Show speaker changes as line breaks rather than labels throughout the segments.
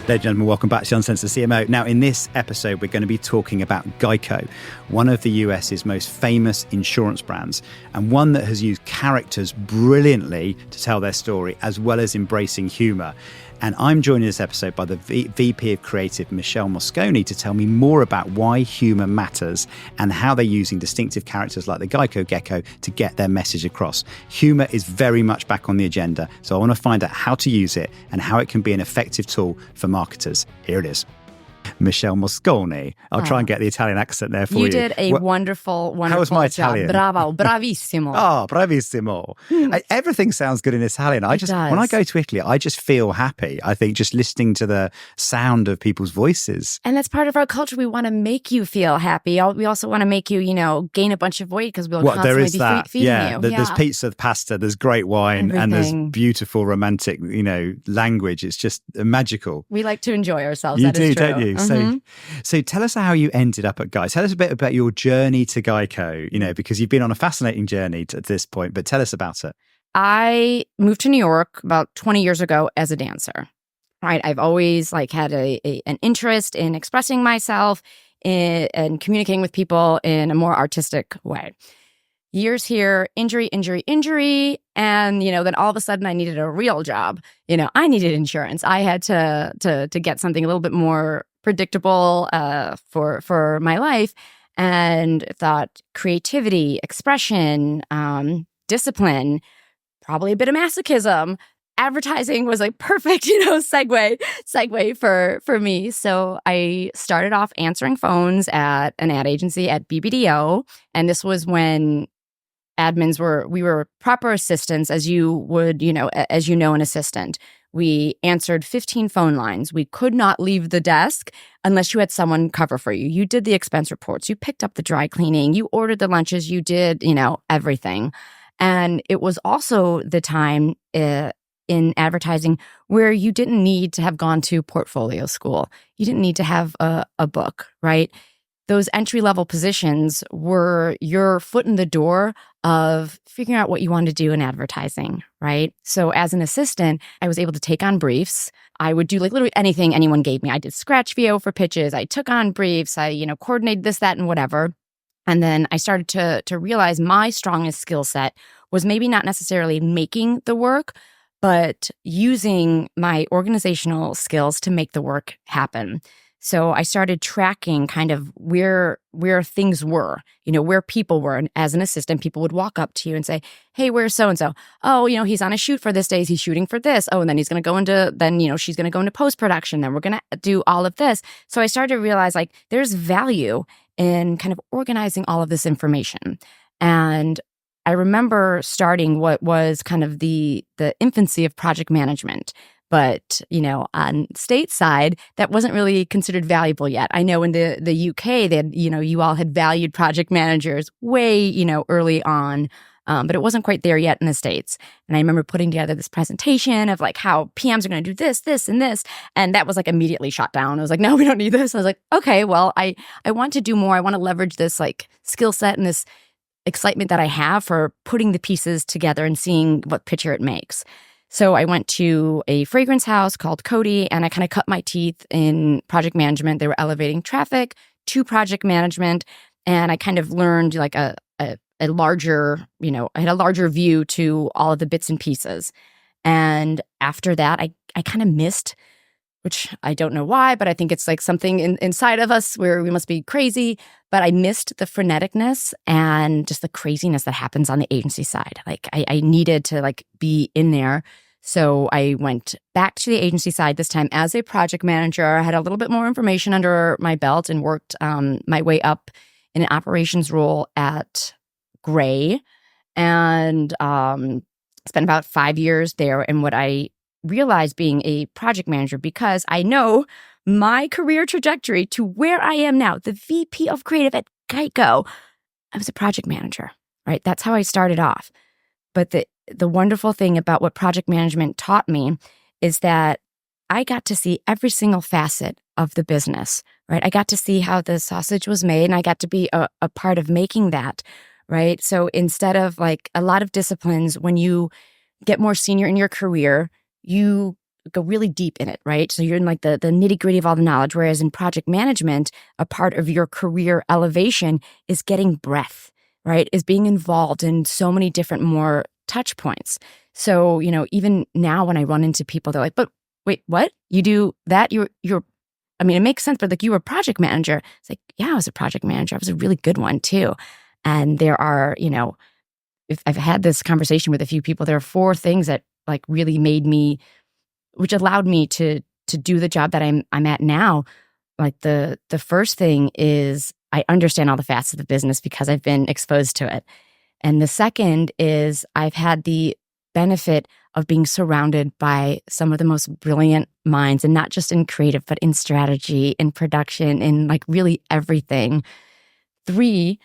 Ladies and gentlemen, welcome back to Uncensored CMO. Now, in this episode, we're going to be talking about GEICO, one of the US's most famous insurance brands, and one that has used characters brilliantly to tell their story, as well as embracing humour. And I'm joined in this episode by the VP of Creative, Michele Moscone, to tell me more about why humour matters and how they're using distinctive characters like the GEICO gecko to get their message across. Humour is very much back on the agenda, so I want to find out how to use it and how it can be an effective tool for marketers. Here it is. Michele Moscone. I'll try and get the Italian accent there for you.
You did a wonderful
How was my
job.
Italian?
Bravo, bravissimo.
Oh, bravissimo. Everything sounds good in Italian. When I go to Italy, I just feel happy. I think just listening to the sound of people's voices.
And that's part of our culture. We want to make you feel happy. We also want to make you, gain a bunch of weight because we'll constantly be feeding you.
There's pizza, pasta, there's great wine, and there's beautiful romantic, language. It's just magical.
We like to enjoy ourselves.
You
that
do,
is true.
don't you? So tell us how you ended up at GEICO. Tell us a bit about your journey to GEICO, because you've been on a fascinating journey at this point, but tell us about it.
I moved to New York about 20 years ago as a dancer, right? I've always had an interest in expressing myself and communicating with people in a more artistic way. Years here, injury. And, then all of a sudden I needed a real job. I needed insurance. I had to get something a little bit more predictable for my life, and thought creativity, expression, discipline, probably a bit of masochism. Advertising was perfect, segue for me. So I started off answering phones at an ad agency at BBDO, and this was when admins we were proper assistants, as you would, an assistant. We answered 15 phone lines. We could not leave the desk unless you had someone cover for you. You did the expense reports. You picked up the dry cleaning. You ordered the lunches. You did, everything. And it was also the time in advertising where you didn't need to have gone to portfolio school. You didn't need to have a book, right? Those entry-level positions were your foot in the door of figuring out what you wanted to do in advertising, right? So as an assistant, I was able to take on briefs. I would do literally anything anyone gave me. I did scratch VO for pitches. I took on briefs. I, coordinated this, that, and whatever. And then I started to realize my strongest skill set was maybe not necessarily making the work, but using my organizational skills to make the work happen. So I started tracking kind of where things were, where people were. And as an assistant, people would walk up to you and say, hey, where's so-and-so? Oh, he's on a shoot for this day. He's shooting for this. Oh, and then she's going to go into post-production. Then we're going to do all of this. So I started to realize there's value in kind of organizing all of this information. And I remember starting what was kind of the infancy of project management. But, on stateside, that wasn't really considered valuable yet. I know in the UK, that you all had valued project managers way, early on, but it wasn't quite there yet in the States. And I remember putting together this presentation of how PMs are going to do this, this, and this. And that was immediately shot down. I was no, we don't need this. I was okay, well, I want to do more. I want to leverage this skill set and this excitement that I have for putting the pieces together and seeing what picture it makes. So I went to a fragrance house called Coty, and I kind of cut my teeth in project management. They were elevating traffic to project management, and I kind of learned a larger, I had a larger view to all of the bits and pieces. And after that, I kind of missed, which I don't know why, but I think it's something inside of us where we must be crazy. But I missed the freneticness and just the craziness that happens on the agency side. I needed to be in there. So I went back to the agency side this time as a project manager. I had a little bit more information under my belt and worked my way up in an operations role at Gray, and spent about 5 years there. And what I realized being a project manager, because I know my career trajectory to where I am now, the VP of Creative at GEICO, I was a project manager, right? That's how I started off. But the wonderful thing about what project management taught me is that I got to see every single facet of the business, right? I got to see how the sausage was made, and I got to be a part of making that, right? So instead of a lot of disciplines, when you get more senior in your career, you go really deep in it, right? So you're in like the nitty gritty of all the knowledge. Whereas in project management, a part of your career elevation is getting breadth, right? Is being involved in so many different more touch points. So, even now when I run into people, they're like, but wait, what? You do that? I mean, it makes sense, but like you were a project manager. It's like, yeah, I was a project manager. I was a really good one too. And there are, if I've had this conversation with a few people, there are 4 things that like really which allowed me to do the job that I'm at now. Like the first thing is I understand all the facets of the business because I've been exposed to it. And the second is I've had the benefit of being surrounded by some of the most brilliant minds, and not just in creative, but in strategy, in production, in like really everything. 3,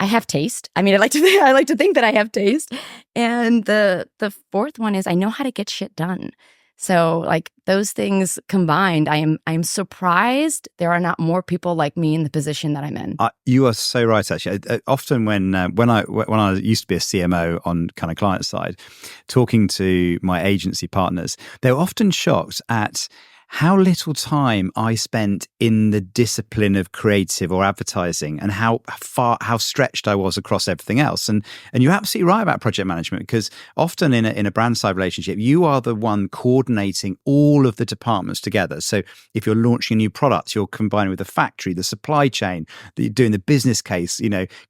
I have taste. I mean, I like to think that I have taste. And the 4th one is I know how to get shit done. So like those things combined, I'm surprised there are not more people like me in the position that I'm in.
You are so right, actually. Often when I used to be a CMO on kind of client side, talking to my agency partners, they were often shocked at how little time I spent in the discipline of creative or advertising, and how stretched I was across everything else. And you're absolutely right about project management, because often in a brand side relationship, you are the one coordinating all of the departments together. So if you're launching a new product, you're combining with the factory, the supply chain, doing the business case,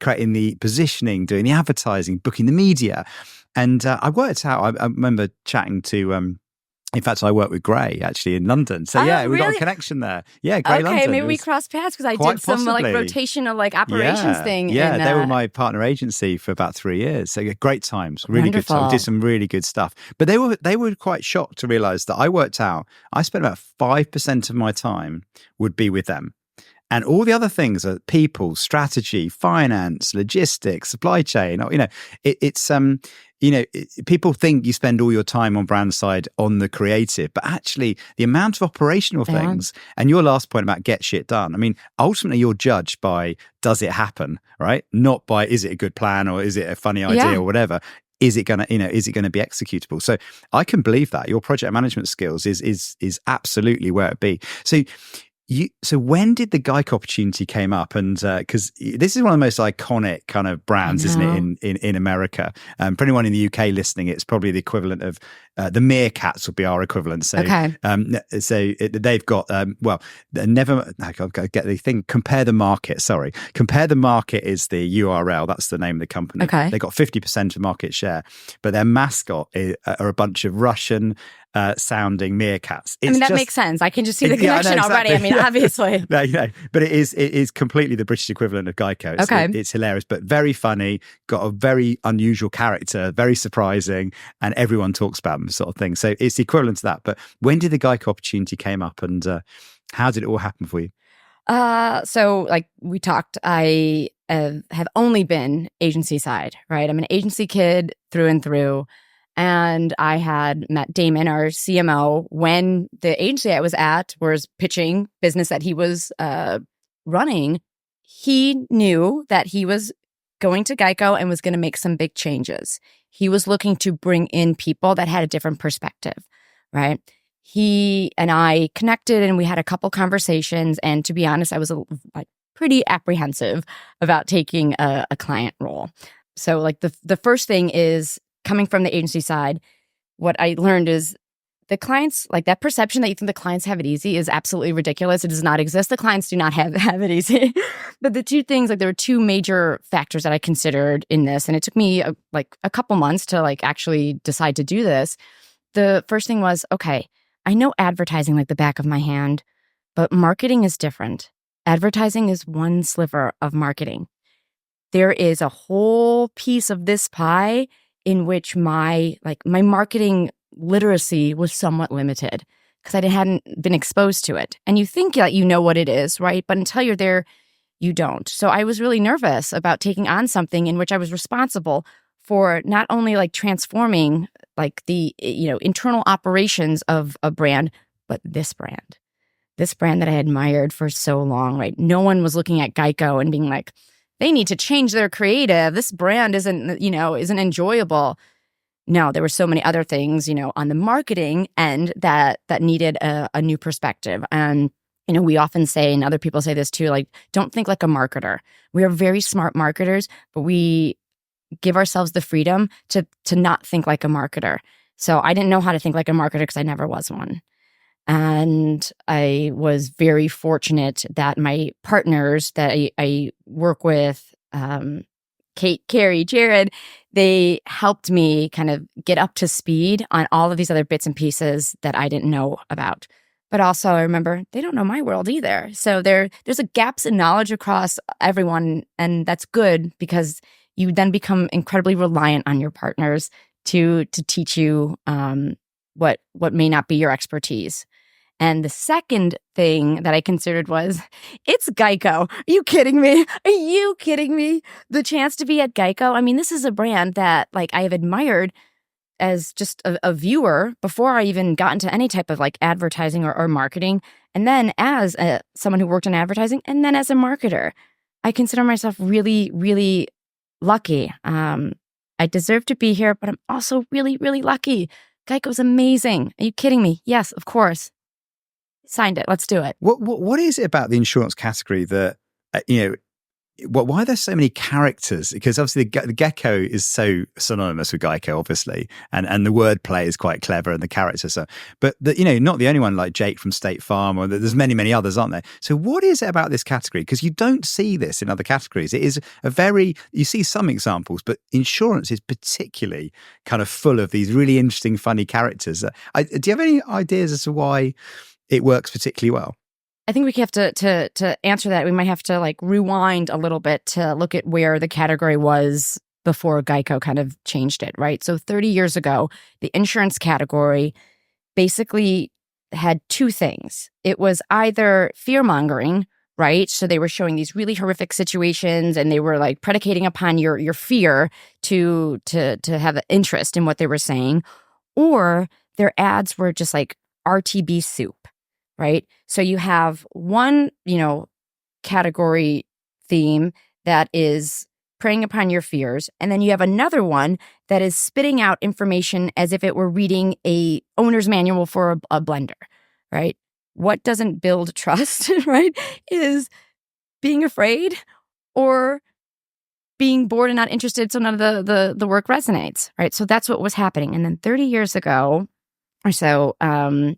creating the positioning, doing the advertising, booking the media. And I worked out, I remember chatting to in fact, I worked with Gray actually in London. So yeah, we got a connection there. Yeah, Gray London.
Okay, maybe we crossed paths because I did some like rotational like operations thing.
Yeah, they were my partner agency for about 3 years. So great times, really
Wonderful.
good times. Did some really good stuff. But they were quite shocked to realize that I worked out I spent about 5% of my time would be with them. And all the other things are people, strategy, finance, logistics, supply chain. People think you spend all your time on brand side on the creative, but actually the amount of operational things, and your last point about get shit done. I mean, ultimately you're judged by, does it happen, right? Not by, is it a good plan or is it a funny idea or whatever. Is it gonna be executable? So I can believe that your project management skills is absolutely where it be. So when did the GEICO opportunity came up? And because this is one of the most iconic kind of brands, isn't it, in America? For anyone in the UK listening, it's probably the equivalent of the Meerkats would be our equivalent. So, they've got Compare the Market. Sorry, Compare the Market is the URL. That's the name of the company.
Okay,
they got 50% of market share, but their mascot are a bunch of Russian sounding meerkats.
That makes sense. I can just see the connection already. I mean, obviously.
But it is completely the British equivalent of GEICO. It's hilarious, but very funny, got a very unusual character, very surprising, and everyone talks about them sort of thing. So it's the equivalent to that. But when did the GEICO opportunity came up, and how did it all happen for you?
So like we talked, I have only been agency side, right? I'm an agency kid through and through. And I had met Damon, our CMO, when the agency I was at was pitching business that he was running. He knew that he was going to GEICO and was going to make some big changes. He was looking to bring in people that had a different perspective, right? He and I connected and we had a couple conversations. And to be honest, I was pretty apprehensive about taking a client role. So like the first thing is, coming from the agency side, what I learned is the clients, like that perception that you think the clients have it easy is absolutely ridiculous. It does not exist. The clients do not have it easy. But the two things, there were 2 major factors that I considered in this. And it took me a couple months to actually decide to do this. The first thing was, okay, I know advertising like the back of my hand, but marketing is different. Advertising is one sliver of marketing. There is a whole piece of this pie in which my marketing literacy was somewhat limited because I hadn't been exposed to it. And you think you know what it is, right? But until you're there, you don't. So I was really nervous about taking on something in which I was responsible for not only transforming the internal operations of a brand, but this brand that I admired for so long, right? No one was looking at GEICO and being like, they need to change their creative. This brand isn't enjoyable. no, there were so many other things, on the marketing end that needed a new perspective. And, we often say, and other people say this too, like, don't think like a marketer. We are very smart marketers, but we give ourselves the freedom to not think like a marketer. So I didn't know how to think like a marketer because I never was one. And I was very fortunate that my partners that I work with, Kate, Carrie, Jared, they helped me kind of get up to speed on all of these other bits and pieces that I didn't know about. But also, I remember they don't know my world either. So there's a gaps in knowledge across everyone, and that's good because you then become incredibly reliant on your partners to teach you what may not be your expertise. And the second thing that I considered was, it's GEICO. Are you kidding me? Are you kidding me? The chance to be at GEICO. I mean, this is a brand that like I have admired as just a viewer before I even got into any type of like advertising or marketing. And then as someone who worked in advertising, and then as a marketer, I consider myself really, really lucky. I deserve to be here, but I'm also really, really lucky. GEICO's amazing. Are you kidding me? Yes, of course. Signed it. Let's do it.
What is it about the insurance category that, why are there so many characters? Because obviously the gecko is so synonymous with GEICO, obviously, and the wordplay is quite clever and the characters. So, but not the only one like Jake from State Farm, or there's many, many others, aren't there? So what is it about this category? Because you don't see this in other categories. It is you see some examples, but insurance is particularly kind of full of these really interesting, funny characters. Do you have any ideas as to why it works particularly well?
I think we have to answer that. We might have to like rewind a little bit to look at where the category was before GEICO kind of changed it, right? So 30 years ago, the insurance category basically had two things. It was either fear-mongering, right? So they were showing these really horrific situations and they were like predicating upon your fear to have an interest in what they were saying, or their ads were just like RTB soup. Right? So you have one, category theme that is preying upon your fears. And then you have another one that is spitting out information as if it were reading a owner's manual for a blender, right? What doesn't build trust, right, is being afraid or being bored and not interested, so none of the work resonates, right? So that's what was happening. And then 30 years ago, or so,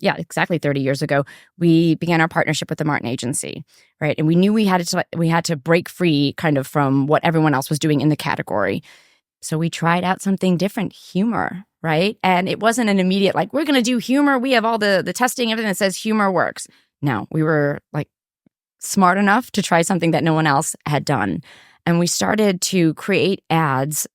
exactly 30 years ago, we began our partnership with the Martin Agency, right? And we knew we had to break free kind of from what everyone else was doing in the category. So we tried out something different, humor, right? And it wasn't an immediate, like, we're going to do humor. We have all the testing, everything that says humor works. No, we were like smart enough to try something that no one else had done. And we started to create ads,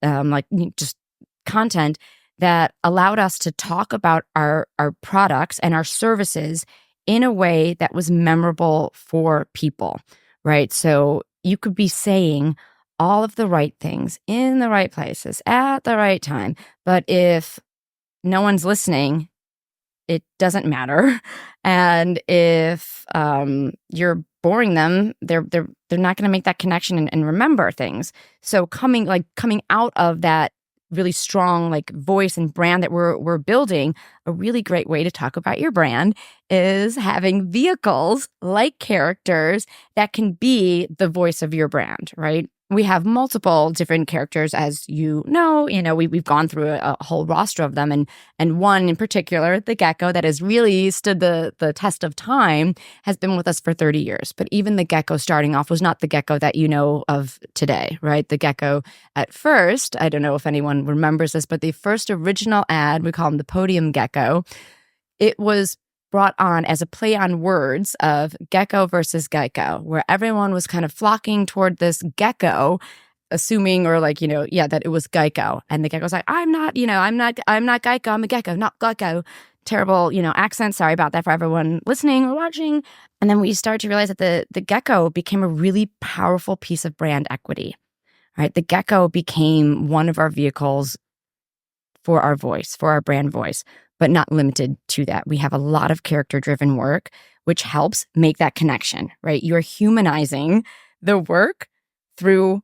just content that allowed us to talk about our products and our services in a way that was memorable for people, right? So you could be saying all of the right things in the right places at the right time, but if no one's listening, it doesn't matter. And if you're boring them, they're not going to make that connection and remember things. So coming out of that really strong like voice and brand that we're building, a really great way to talk about your brand is having vehicles like characters that can be the voice of your brand, right? We have multiple different characters, as you know, we've gone through a whole roster of them, and one in particular, the gecko, that has really stood the test of time, has been with us for 30 years. But even the gecko starting off was not the gecko that you know of today, right? The gecko at first, I don't know if anyone remembers this, but the first original ad, we call him the podium gecko, it was brought on as a play on words of gecko versus GEICO, where everyone was kind of flocking toward this gecko, assuming that it was GEICO. And the gecko was like, I'm not GEICO, I'm a gecko, not GEICO. Terrible, accent. Sorry about that for everyone listening or watching. And then we started to realize that the gecko became a really powerful piece of brand equity, right? The gecko became one of our vehicles for our voice, for our brand voice, but not limited to that. We have a lot of character-driven work, which helps make that connection, right? You're humanizing the work through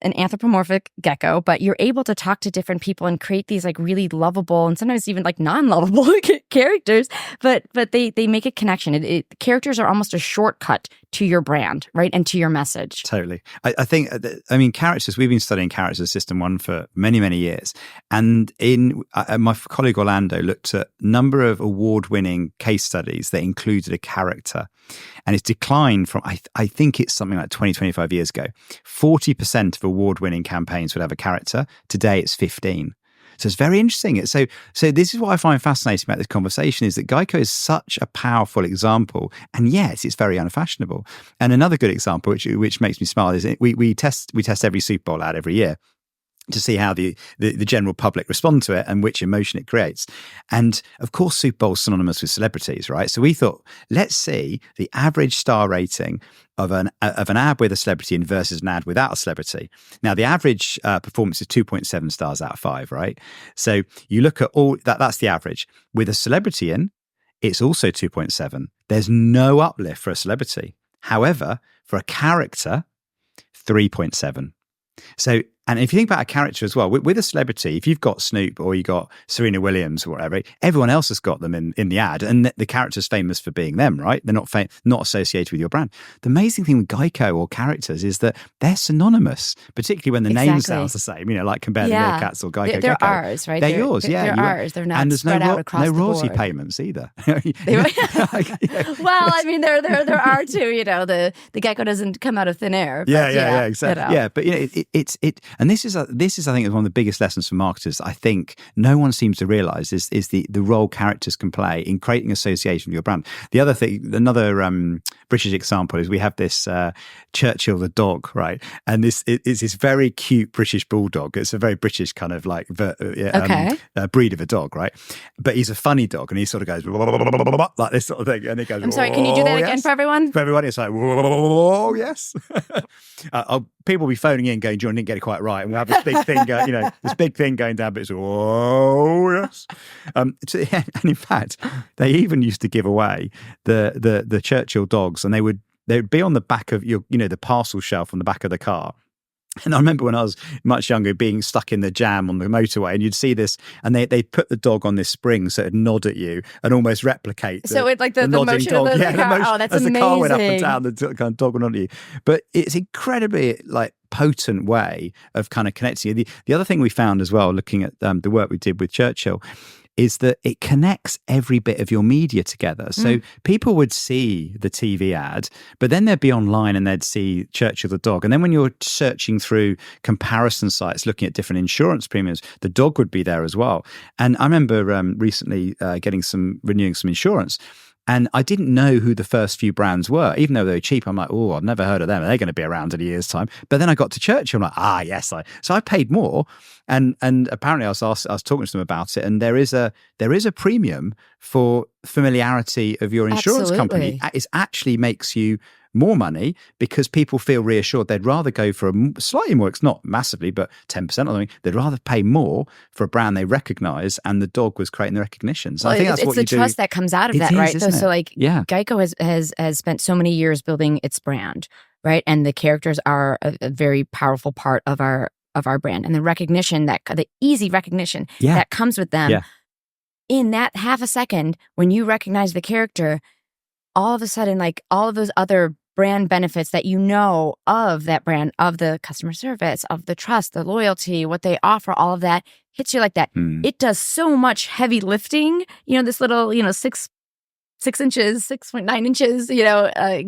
an anthropomorphic gecko, but you're able to talk to different people and create these like really lovable and sometimes even like non-lovable characters, but they make a connection. Characters are almost a shortcut to your brand, right? And to your message.
Totally. I think, characters, we've been studying characters System 1 for many, many years. And my colleague Orlando looked at a number of award-winning case studies that included a character. And it's declined from, I think it's something like 20, 25 years ago. 40% of award-winning campaigns would have a character. Today, it's 15. So it's very interesting. So this is what I find fascinating about this conversation is that GEICO is such a powerful example. And yes, it's very unfashionable. And another good example, which makes me smile, is we test every Super Bowl ad every year to see how the general public respond to it and which emotion it creates. And of course, Super Bowl is synonymous with celebrities, right? So we thought, let's see the average star rating of an ad with a celebrity in versus an ad without a celebrity. Now, the average performance is 2.7 stars out of 5, right? So you look at all that's the average. With a celebrity in, it's also 2.7. There's no uplift for a celebrity. However, for a character, 3.7. So, and if you think about a character as well, with a celebrity, if you've got Snoop or you got Serena Williams or whatever, everyone else has got them in the ad, and the character's famous for being them, right? They're not associated with your brand. The amazing thing with GEICO or characters is that they're synonymous, particularly when the name sounds the same. Like compare the Meerkats or GEICO.
They're ours, right?
They're yours, yeah.
They're ours. They're not
and there's
spread out across the board.
No royalty payments either.
Well, I mean, there are too. The gecko doesn't come out of thin air. But
yeah, exactly. Yeah, but it's and this is I think is one of the biggest lessons for marketers. I think no one seems to realize is the role characters can play in creating association with your brand. The other thing, another British example is we have this Churchill the dog, right? And it's this very cute British bulldog. It's a very British kind of like breed of a dog, right? But he's a funny dog, and he sort of goes like this sort of thing, and it goes.
I'm sorry, can you do that again for everyone?
For everybody, it's like whoa, yes. People will be phoning in going, John didn't get it quite right. And we'll have this big thing this big thing going down, but it's, oh, yes. And in fact, they even used to give away the Churchill dogs, and they would be on the back of the parcel shelf on the back of the car. And I remember when I was much younger being stuck in the jam on the motorway, and you'd see this, and they put the dog on this spring so it'd nod at you and almost replicate the
motion
dog.
Of the car. Oh, that's
as
amazing.
The car went up and down, the kind of dog went on at you. But it's incredibly potent way of kind of connecting you. The other thing we found as well, looking at the work we did with Churchill, is that it connects every bit of your media together. So people would see the TV ad, but then they'd be online and they'd see Churchill the dog. And then when you're searching through comparison sites, looking at different insurance premiums, the dog would be there as well. And I remember recently renewing some insurance. And I didn't know who the first few brands were, even though they were cheap. I'm like, oh, I've never heard of them. Are they going to be around in a year's time? But then I got to Churchill. I'm like, yes. So I paid more, and apparently I was talking to them about it. And there is a premium for familiarity of your insurance company. It actually makes you more money because people feel reassured. They'd rather go for a slightly more, it's not massively, but 10% or something. They'd rather pay more for a brand they recognize, and the dog was creating the recognition. So I think that's what you do. It's the trust
that comes out of that, right? So GEICO has spent so many years building its brand, right? And the characters are a very powerful part of our brand, and the recognition the easy recognition that comes with them. Yeah. In that half a second, when you recognize the character, all of a sudden, all of those other brand benefits that of that brand, of the customer service, of the trust, the loyalty, what they offer, all of that hits you like that. It does so much heavy lifting. This little, 6 inches, 6.9 inches,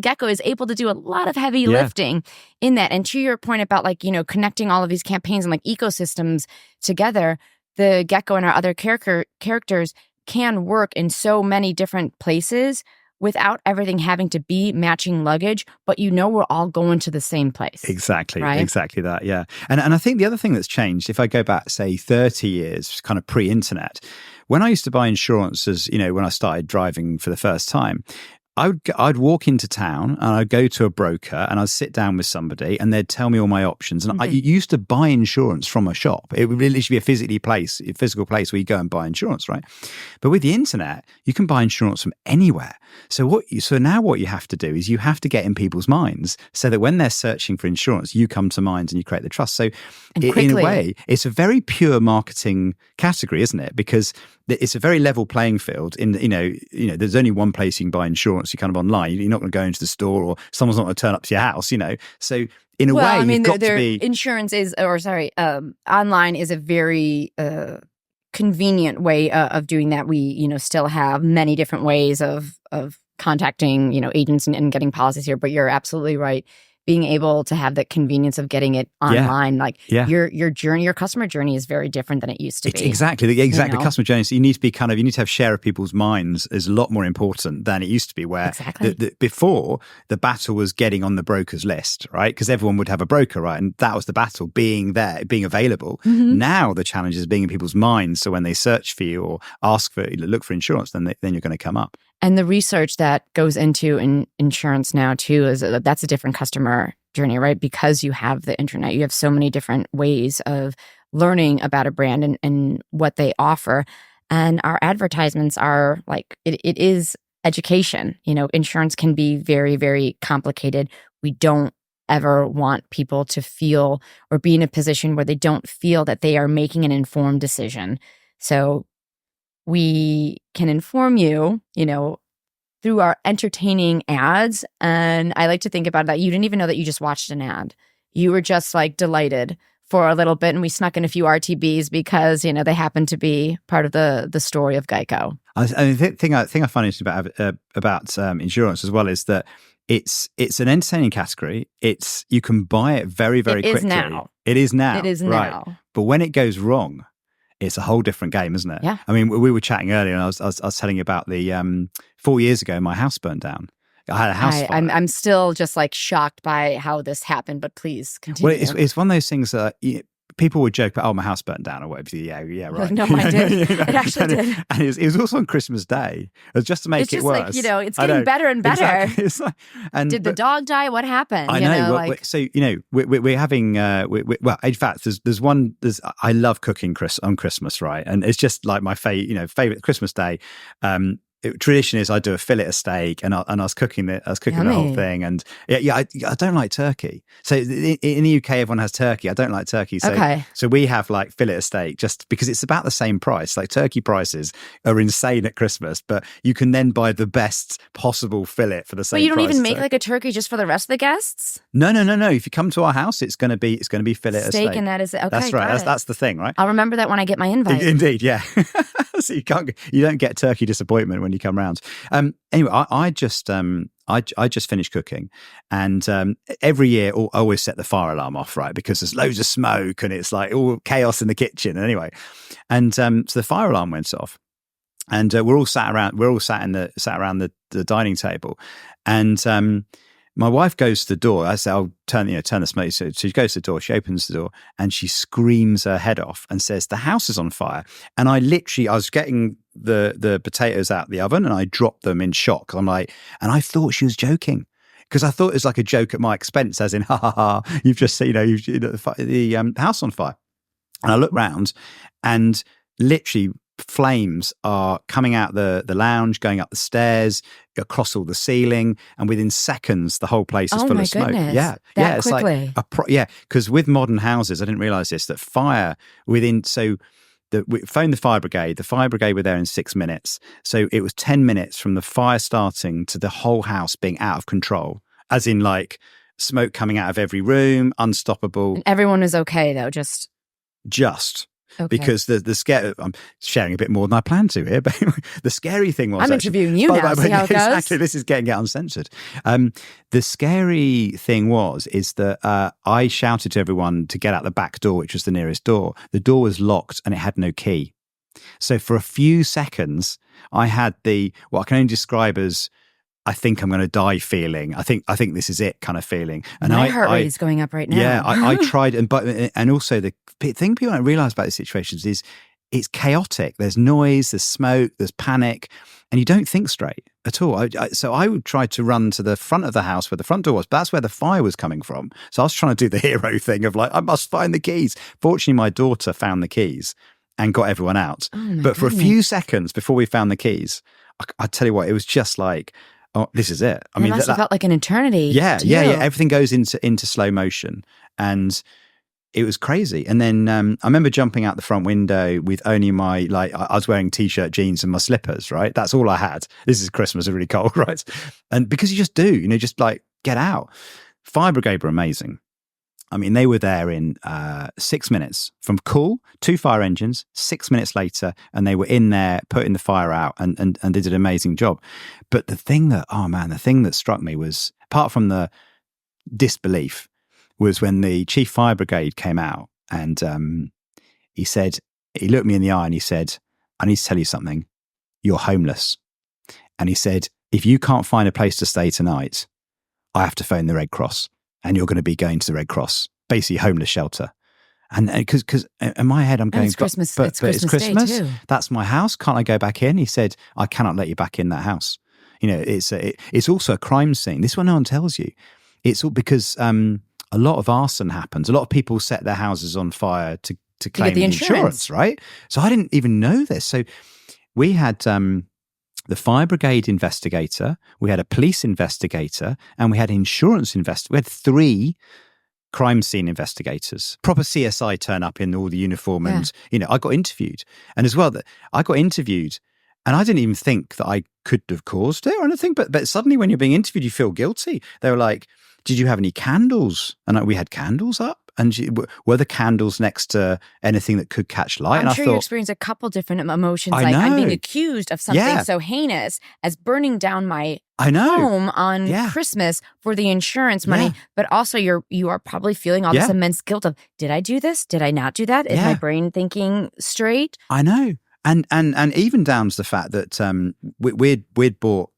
gecko is able to do a lot of heavy lifting in that. And to your point about connecting all of these campaigns and ecosystems together, the gecko and our other characters can work in so many different places without everything having to be matching luggage, but we're all going to the same place.
Exactly,
right?
Exactly that, yeah. And I think the other thing that's changed, if I go back, say, 30 years, kind of pre-internet, when I used to buy insurance when I started driving for the first time, I'd walk into town and I'd go to a broker and I'd sit down with somebody and they'd tell me all my options. And I used to buy insurance from a shop. It would literally be a physical place where you go and buy insurance, right? But with the internet, you can buy insurance from anywhere. So now what you have to do is you have to get in people's minds so that when they're searching for insurance, you come to mind and you create the trust. So in a way, it's a very pure marketing category, isn't it? Because it's a very level playing field. There's only one place you can buy insurance. You kind of online. You're not going to go into the store, or someone's not going to turn up to your house. So in a way, you've got to be.
Insurance online is a very convenient way of doing that. We still have many different ways of contacting agents and getting policies here. But you're absolutely right. Being able to have the convenience of getting it online, your journey, your customer journey is very different than it used to be.
Exactly. The customer journey. So you need to have share of people's minds is a lot more important than it used to be, where before the battle was getting on the broker's list, right? Because everyone would have a broker, right? And that was the battle, being there, being available. Mm-hmm. Now the challenge is being in people's minds. So when they search for you or look for insurance, then you're going to come up.
And the research that goes into insurance now too that's a different customer journey, right? Because you have the internet, you have so many different ways of learning about a brand and what they offer. And our advertisements are like, it is education. Insurance can be very, very complicated. We don't ever want people to feel or be in a position where they don't feel that they are making an informed decision. So we can inform you, through our entertaining ads. And I like to think about that. You didn't even know that you just watched an ad. You were just like delighted for a little bit. And we snuck in a few RTBs because, they happen to be part of the story of GEICO.
The thing I find interesting about insurance as well is that it's an entertaining category. You can buy it very, very quickly. It is now. Right. But when it goes wrong, it's a whole different game, isn't it?
Yeah.
I mean, we were chatting earlier, and I was telling you about the 4 years ago, my house burned down. I had a house fire.
I'm still just like shocked by how this happened, but please continue.
Well, it's one of those things that people would joke about, my house burnt down or whatever. Yeah, right.
No, mine did. It actually did.
And it was also on Christmas Day. It was just to make it worse.
It's just it's getting better and better.
Exactly.
Did the dog die? What happened?
I know. So, we're having, well, in fact, I love cooking on Christmas, right? And it's just like my favorite Christmas Day. Tradition is I do a fillet of steak, and I was cooking the whole thing, and I don't like turkey. So in the UK, everyone has turkey. I don't like turkey. So we have like fillet of steak just because it's about the same price. Like turkey prices are insane at Christmas, but you can then buy the best possible fillet for the same price.
But you don't even make like a turkey just for the rest of the guests?
No. If you come to our house, it's going to be fillet of steak,
and that is okay.
That's right. That's the thing, right?
I'll remember that when I get my invite.
Indeed, yeah. So you don't get turkey disappointment when you come round. Anyway, I just finished cooking, and every year I always set the fire alarm off, right? Because there's loads of smoke and it's like all chaos in the kitchen. Anyway, and so the fire alarm went off, and we're all sat around the dining table, and my wife goes to the door. I say, "I'll turn the smoke." So she goes to the door. She opens the door and she screams her head off and says, "The house is on fire!" And I was getting the potatoes out the oven and I dropped them in shock. I'm like, and I thought she was joking because I thought it was like a joke at my expense, as in, "Ha ha ha! You've just the house on fire." And I look round, and literally flames are coming out the lounge, going up the stairs, across all the ceiling, and within seconds the whole place is full of smoke.
Goodness.
It's
quickly.
like because with modern houses, I didn't realize this, that fire we phoned the fire brigade. The fire brigade were there in 6 minutes, so it was 10 minutes from the fire starting to the whole house being out of control, as in like smoke coming out of every room, unstoppable.
And everyone was okay though, just
okay. Because the scare, I'm sharing a bit more than I planned to here, but the scary thing was...
I'm interviewing you now, see how it goes?
Exactly, this is getting uncensored. The scary thing is that I shouted to everyone to get out the back door, which was the nearest door. The door was locked and it had no key. So for a few seconds, I had what I can only describe as, I think I'm going to die feeling. I think this is it kind of feeling. And
my heart rate is going up right now.
Yeah, I tried, and also the thing people don't realize about these situations is it's chaotic. There's noise, there's smoke, there's panic, and you don't think straight at all. So I would try to run to the front of the house where the front door was, but that's where the fire was coming from. So I was trying to do the hero thing of like, I must find the keys. Fortunately, my daughter found the keys and got everyone out. But for a few seconds before we found the keys, I tell you what, it was just like, oh, this is it.
I mean, it must have felt like an eternity.
Yeah. Everything goes into slow motion, and it was crazy. And then I remember jumping out the front window with only my, I was wearing t-shirt, jeans and my slippers, right? That's all I had. This is Christmas, it's really cold, right? And because you just do, just like get out. Fire brigade were amazing. I mean, they were there in 6 minutes from call, 2 fire engines, 6 minutes later, and they were in there putting the fire out and they did an amazing job. But the thing that struck me was, apart from the disbelief, was when the chief fire brigade came out and he looked me in the eye and he said, I need to tell you something. You're homeless. And he said, if you can't find a place to stay tonight, I have to phone the Red Cross and you're going to be going to the Red Cross, basically homeless shelter. And because in my head, I'm going,
it's Christmas,
but it's Christmas.
Day too.
That's my house. Can't I go back in? He said, I cannot let you back in that house. It's also a crime scene. This one no one tells you. It's all because a lot of arson happens. A lot of people set their houses on fire to claim
the
insurance, right? So I didn't even know this. So we had the fire brigade investigator, we had a police investigator, and we had insurance investigator. We had 3 crime scene investigators, proper CSI turn up in all the uniform. And, I got interviewed. And as well, that I got interviewed and I didn't even think that I could have caused it or anything. But suddenly when you're being interviewed, you feel guilty. They were like, did you have any candles? And we had candles up. And were the candles next to anything that could catch light?
I'm sure you experienced a couple different emotions. I'm being accused of something so heinous as burning down my home on Christmas for the insurance money. But also you are probably feeling all this immense guilt of, did I do this? Did I not do that? Is my brain thinking straight?
I know. And even down to the fact that we'd bought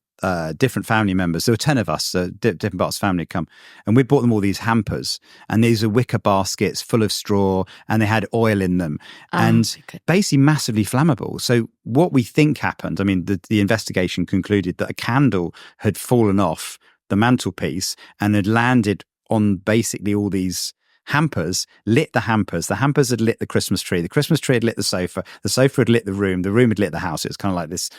different family members. There were 10 of us, different parts of the family come, and we bought them all these hampers, and these are wicker baskets full of straw, and they had oil in them, and basically massively flammable. So what we think happened, I mean, the investigation concluded that a candle had fallen off the mantelpiece and had landed on basically all these hampers, lit the hampers had lit the Christmas tree had lit the sofa had lit the room had lit the house. It's kind of like this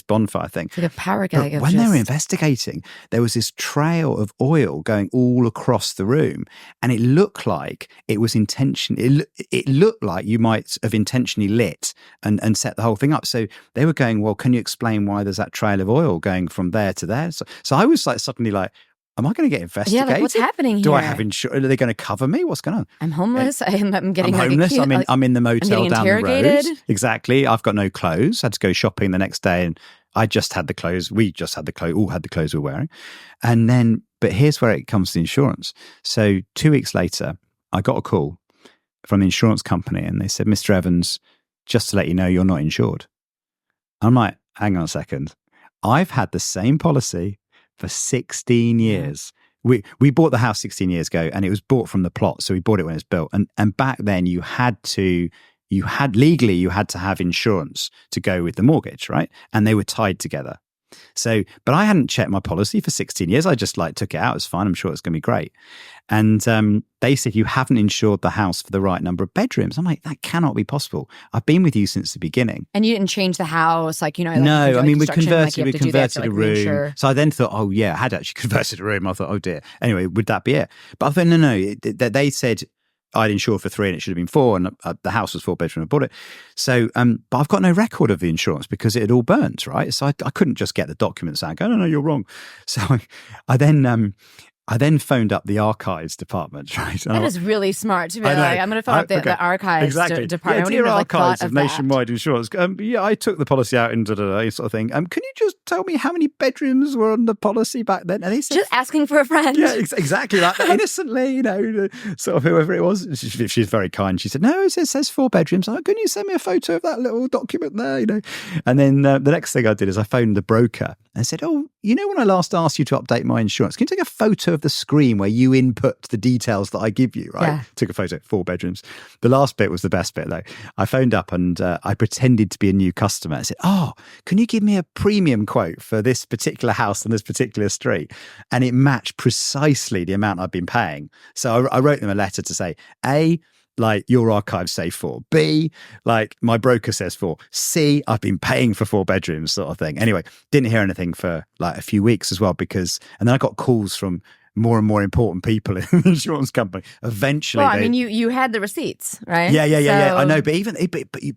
bonfire thing.
It's like a power gag.
But when they were investigating, there was this trail of oil going all across the room, and it looked like it was it looked like you might have intentionally lit and set the whole thing up. So they were going, well, can you explain why there's that trail of oil going from there to there? So I was like suddenly like, am I going to get investigated?
Yeah, like what's happening here?
Do I have insurance? Are they going to cover me? What's going on?
I'm homeless. I'm getting
I'm homeless. I'm in the motel down the road. Exactly. I've got no clothes. I had to go shopping the next day, and I just had the clothes. We just had the clothes. All had the clothes we were wearing. And then, but here's where it comes to insurance. So 2 weeks later, I got a call from the insurance company, and they said, Mr. Evans, just to let you know, you're not insured. I'm like, hang on a second. I've had the same policy for 16 years. We bought the house 16 years ago, and it was bought from the plot. So we bought it when it was built. And back then you had to have insurance to go with the mortgage, right? And they were tied together. So, but I hadn't checked my policy for 16 years. I just took it out. It's fine. I'm sure it's going to be great. And they said, you haven't insured the house for the right number of bedrooms. I'm like, that cannot be possible. I've been with you since the beginning.
And you didn't change the house? We
converted a room. So I then thought, oh yeah, I had actually converted a room. I thought, oh dear. Anyway, would that be it? But I thought, no. They said I'd insured for 3 and it should have been 4, and the house was 4 bedroom. I bought it. So, but I've got no record of the insurance because it had all burnt, right? So I couldn't just get the documents out and go, no, you're wrong. So I then phoned up the archives department, right?
That is really smart to be like, I'm going to phone up the archives department.
Yeah, dear archives of nationwide insurance. I took the policy out and sort of thing. Can you just tell me how many bedrooms were on the policy back then? And he said,
just asking for a friend.
Yeah, exactly like that. Innocently, sort of whoever it was. She's very kind. She said, no, it says 4 bedrooms. I'm like, can you send me a photo of that little document there? And then the next thing I did is I phoned the broker and said, oh, when I last asked you to update my insurance, can you take a photo of of the screen where you input the details that I give you, right?
Yeah.
Took a photo, 4 bedrooms. The last bit was the best bit though. I phoned up and I pretended to be a new customer. I said, oh, can you give me a premium quote for this particular house on this particular street? And it matched precisely the amount I'd been paying. So I wrote them a letter to say, A, like your archives say 4. B, like my broker says 4. C, I've been paying for 4 bedrooms, sort of thing. Anyway, didn't hear anything for like a few weeks as well and then I got calls from more and more important people in the insurance company. Eventually,
well, I mean, you had the receipts, right?
Yeah. I know,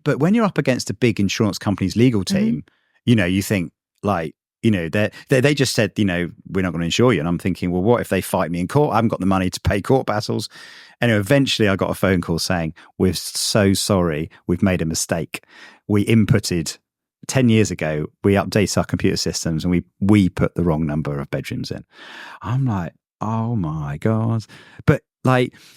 but when you're up against a big insurance company's legal team, you think like, they just said, we're not going to insure you. And I'm thinking, well, what if they fight me in court? I haven't got the money to pay court battles. Anyway, eventually I got a phone call saying, we're so sorry, we've made a mistake. We inputted 10 years ago, we updated our computer systems and we put the wrong number of bedrooms in. I'm like, oh my God. But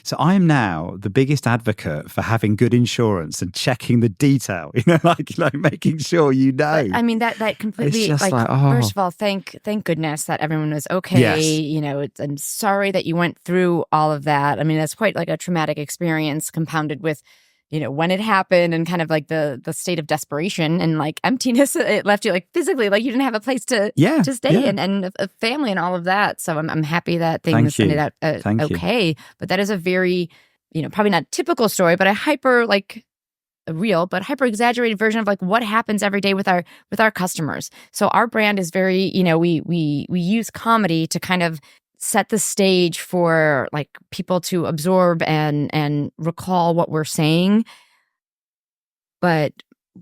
so I am now the biggest advocate for having good insurance and checking the detail, like making sure
I mean, that completely, first of all, thank goodness that everyone was okay.
Yes.
I'm sorry that you went through all of that. I mean, that's quite like a traumatic experience compounded with, when it happened and kind of like the state of desperation and like emptiness it left you, like physically, like you didn't have a place to stay and a family and all of that. So I'm happy that things ended out okay. But that is a very, probably not typical story, but a hyper exaggerated version of like what happens every day with our customers. So our brand is very, we use comedy to kind of set the stage for like people to absorb and recall what we're saying. But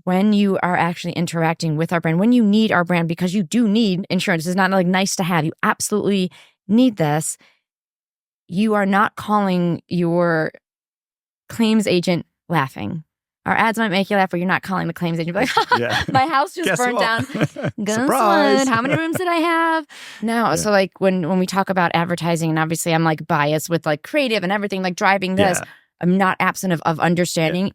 when you are actually interacting with our brand, when you need our brand, because you do need insurance, it's not like nice to have, you absolutely need this. You are not calling your claims agent laughing. Our ads might make you laugh, but you're not calling the claims agent. Like, my house just burned down.
Surprise!
How many rooms did I have? No. Yeah. So like when we talk about advertising, and obviously I'm like biased with like creative and everything, like driving this, I'm not absent of understanding.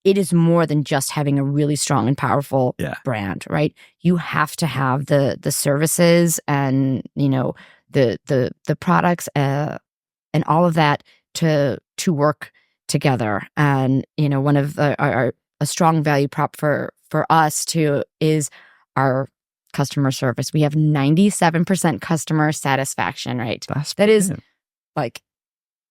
It is more than just having a really strong and powerful brand, right? You have to have the services and the products and all of that to work together. And one of a strong value prop for us too is our customer service. We have 97% customer satisfaction, right? That is like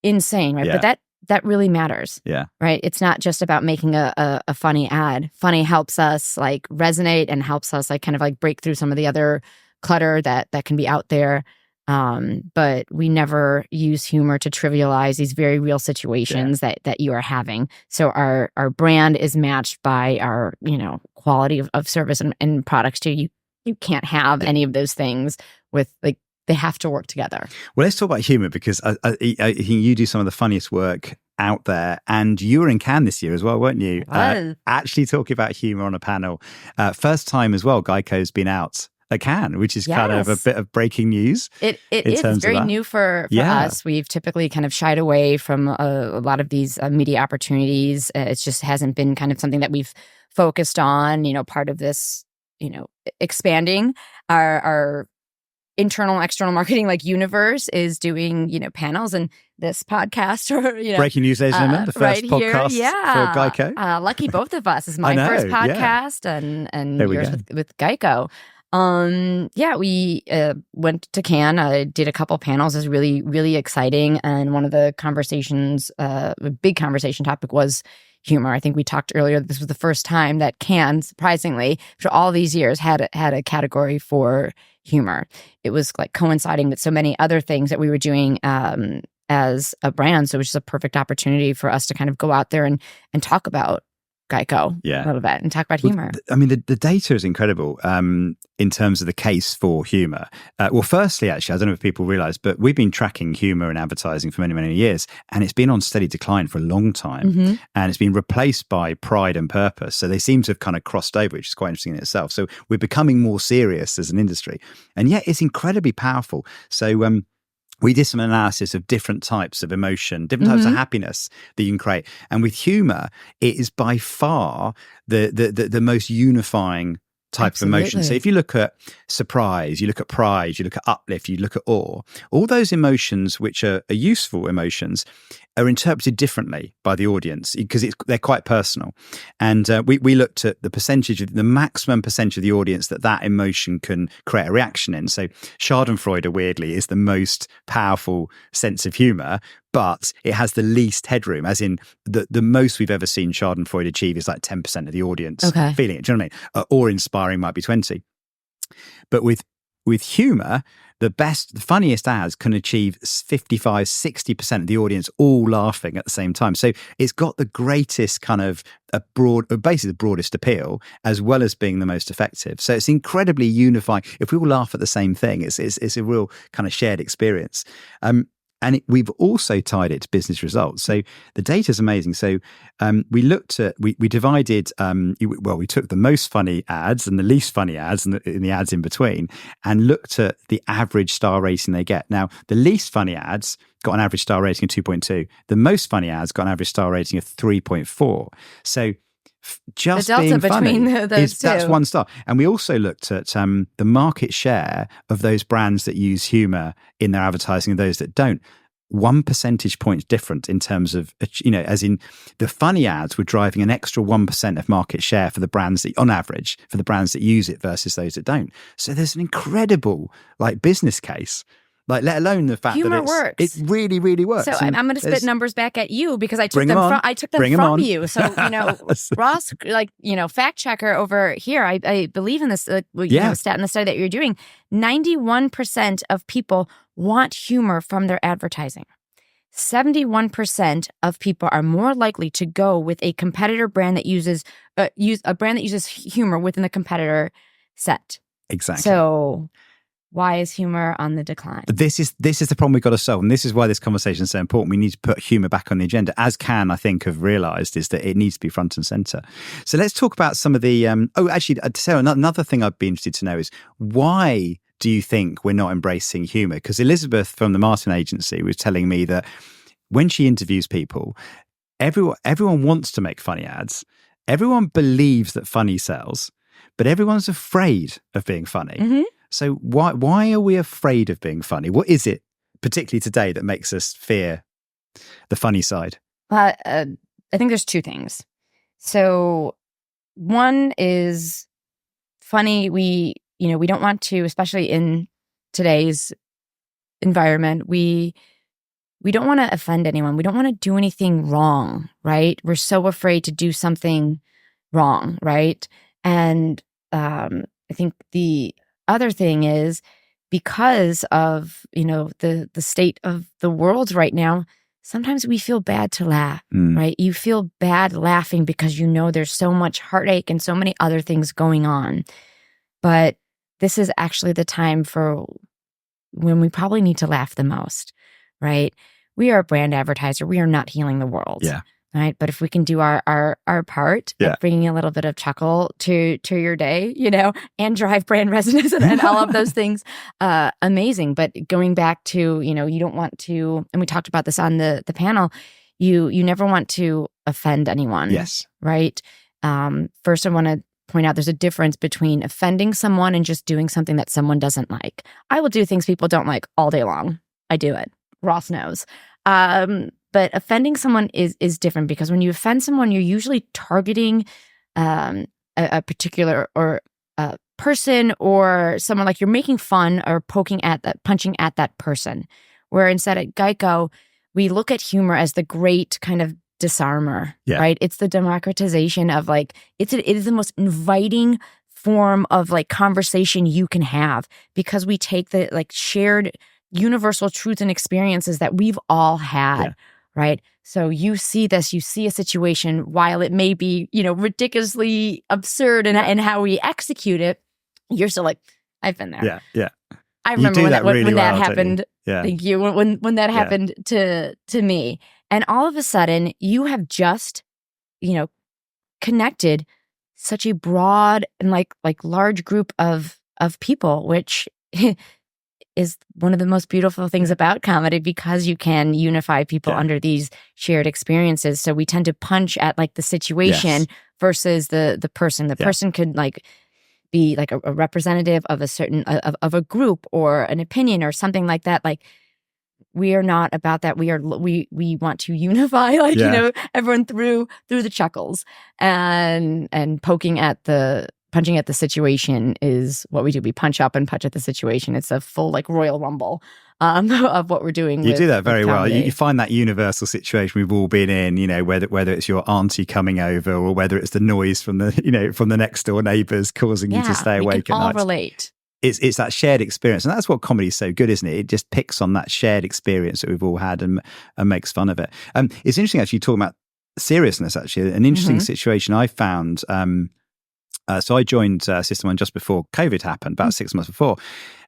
insane, right? But that really matters, right? It's not just about making a funny ad. Funny helps us like resonate and helps us like kind of like break through some of the other clutter that can be out there. But we never use humor to trivialize these very real situations that you are having. So our brand is matched by our, quality of service and products too. You can't have any of those things with like, they have to work together.
Well, let's talk about humor because I think you do some of the funniest work out there, and you were in Cannes this year as well, weren't you? Actually talking about humor on a panel. First time as well, GEICO's been out at Cannes, which is kind of a bit of breaking news.
It is very new for us. We've typically kind of shied away from a lot of these media opportunities. It just hasn't been kind of something that we've focused on, part of this, expanding our internal and external marketing like universe is doing, panels, and this podcast or,
Breaking News, ladies and gentlemen, the first podcast for GEICO.
Lucky both of us. Is my first podcast and yours with GEICO. We went to Cannes. I did a couple panels. It was really, really exciting. And one of the conversations, a big conversation topic was humor. I think we talked earlier that this was the first time that Cannes, surprisingly, after all these years, had a category for humor. It was like coinciding with so many other things that we were doing as a brand. So it was just a perfect opportunity for us to kind of go out there and talk about GEICO a little bit and talk about humor.
The data is incredible in terms of the case for humor. Well, firstly, actually, I don't know if people realize, but we've been tracking humor in advertising for many, many years, and it's been on steady decline for a long time, and it's been replaced by pride and purpose. So they seem to have kind of crossed over, which is quite interesting in itself. So we're becoming more serious as an industry, and yet it's incredibly powerful. So we did some analysis of different types of emotion, different types of happiness that you can create. And with humor, it is by far the most unifying type of emotion. So if you look at surprise, you look at pride, you look at uplift, you look at awe, all those emotions which are useful emotions are interpreted differently by the audience because they're quite personal. And we looked at the maximum percentage of the audience that emotion can create a reaction in. So Schadenfreude, weirdly, is the most powerful sense of humour, but it has the least headroom, as in the most we've ever seen Schadenfreude achieve is like 10% of the audience feeling it. Do you know what I mean? Or inspiring might be 20. But with humour, the funniest ads can achieve 55, 60% of the audience all laughing at the same time. So it's got the greatest kind of basically the broadest appeal, as well as being the most effective. So it's incredibly unifying. If we all laugh at the same thing, it's a real kind of shared experience. And we've also tied it to business results. So the data is amazing. So we looked at, we divided, we took the most funny ads and the least funny ads and the ads in between and looked at the average star rating they get. Now, the least funny ads got an average star rating of 2.2. The most funny ads got an average star rating of 3.4. So just the delta being between funny those two. That's 1 star. And we also looked at the market share of those brands that use humour in their advertising and those that don't. 1 percentage point different in terms of, as in the funny ads were driving an extra 1% of market share for the brands that, on average, for the brands that use it versus those that don't. So there's an incredible business case. Let alone the fact
humor
that
works.
It really, really works.
So I'm going to spit numbers back at you because I took them from you. So, Ross, fact checker over here, I believe in this, stat in the study that you're doing. 91% of people want humor from their advertising. 71% of people are more likely to go with a competitor brand that uses humor within the competitor set.
Exactly.
So why is humor on the decline?
This is the problem we've got to solve. And this is why this conversation is so important. We need to put humor back on the agenda. As Can, I think, have realized is that it needs to be front and center. So let's talk about some of the, Sarah, another thing I'd be interested to know is why do you think we're not embracing humor? Because Elizabeth from the Martin Agency was telling me that when she interviews people, everyone wants to make funny ads. Everyone believes that funny sells, but everyone's afraid of being funny.
Mm-hmm.
So why are we afraid of being funny? What is it, particularly today, that makes us fear the funny side?
I think there's 2 things. So one is funny. We don't want to, especially in today's environment, we don't want to offend anyone. We don't want to do anything wrong, right? We're so afraid to do something wrong, right? And I think the other thing is because of, the state of the world right now, sometimes we feel bad to laugh, right? You feel bad laughing because there's so much heartache and so many other things going on. But this is actually the time for when we probably need to laugh the most, right? We are a brand advertiser. We are not healing the world.
Yeah.
Right. But if we can do our part, bringing a little bit of chuckle to your day, and drive brand resonance and all of those things, amazing. But going back to, you don't want to, and we talked about this on the panel, you never want to offend anyone.
Yes.
Right. First, I want to point out there's a difference between offending someone and just doing something that someone doesn't like. I will do things people don't like all day long. I do it. Ross knows. But offending someone is different because when you offend someone, you're usually targeting a particular or a person or someone, like you're making fun or punching at that person. Where instead at GEICO, we look at humor as the great kind of disarmer, right? It's the democratization of it is the most inviting form of conversation you can have because we take the shared universal truths and experiences that we've all had. Right. So you see this, you see a situation, while it may be, ridiculously absurd in how we execute it, you're still I've been there.
Yeah. Yeah.
I remember when that happened.
Yeah.
Thank you. When that happened to me. And all of a sudden you have just, connected such a broad and large group of people, which is one of the most beautiful things about comedy because you can unify people under these shared experiences. So we tend to punch at the situation versus the person. The person could be like a representative of a certain of a group or an opinion or something like that. Like, we are not about that. We want to unify, like, everyone through the chuckles, and punching at the situation is what we do. We punch up and punch at the situation. It's a full like Royal Rumble of what we're doing.
You do that very well. You find that universal situation we've all been in, whether it's your auntie coming over or whether it's the noise from the next door neighbours causing you to stay awake at night.
We can all relate.
It's that shared experience, and that's what comedy is so good, isn't it? It just picks on that shared experience that we've all had and makes fun of it. It's interesting actually talking about seriousness. Actually, an interesting situation I found. So I joined System 1 just before COVID happened, about 6 months before,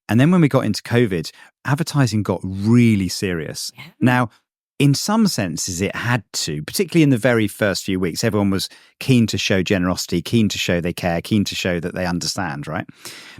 and then when we got into COVID, advertising got really serious. Yeah. Now, in some senses, it had to, particularly in the very first few weeks. Everyone was keen to show generosity, keen to show they care, keen to show that they understand, right?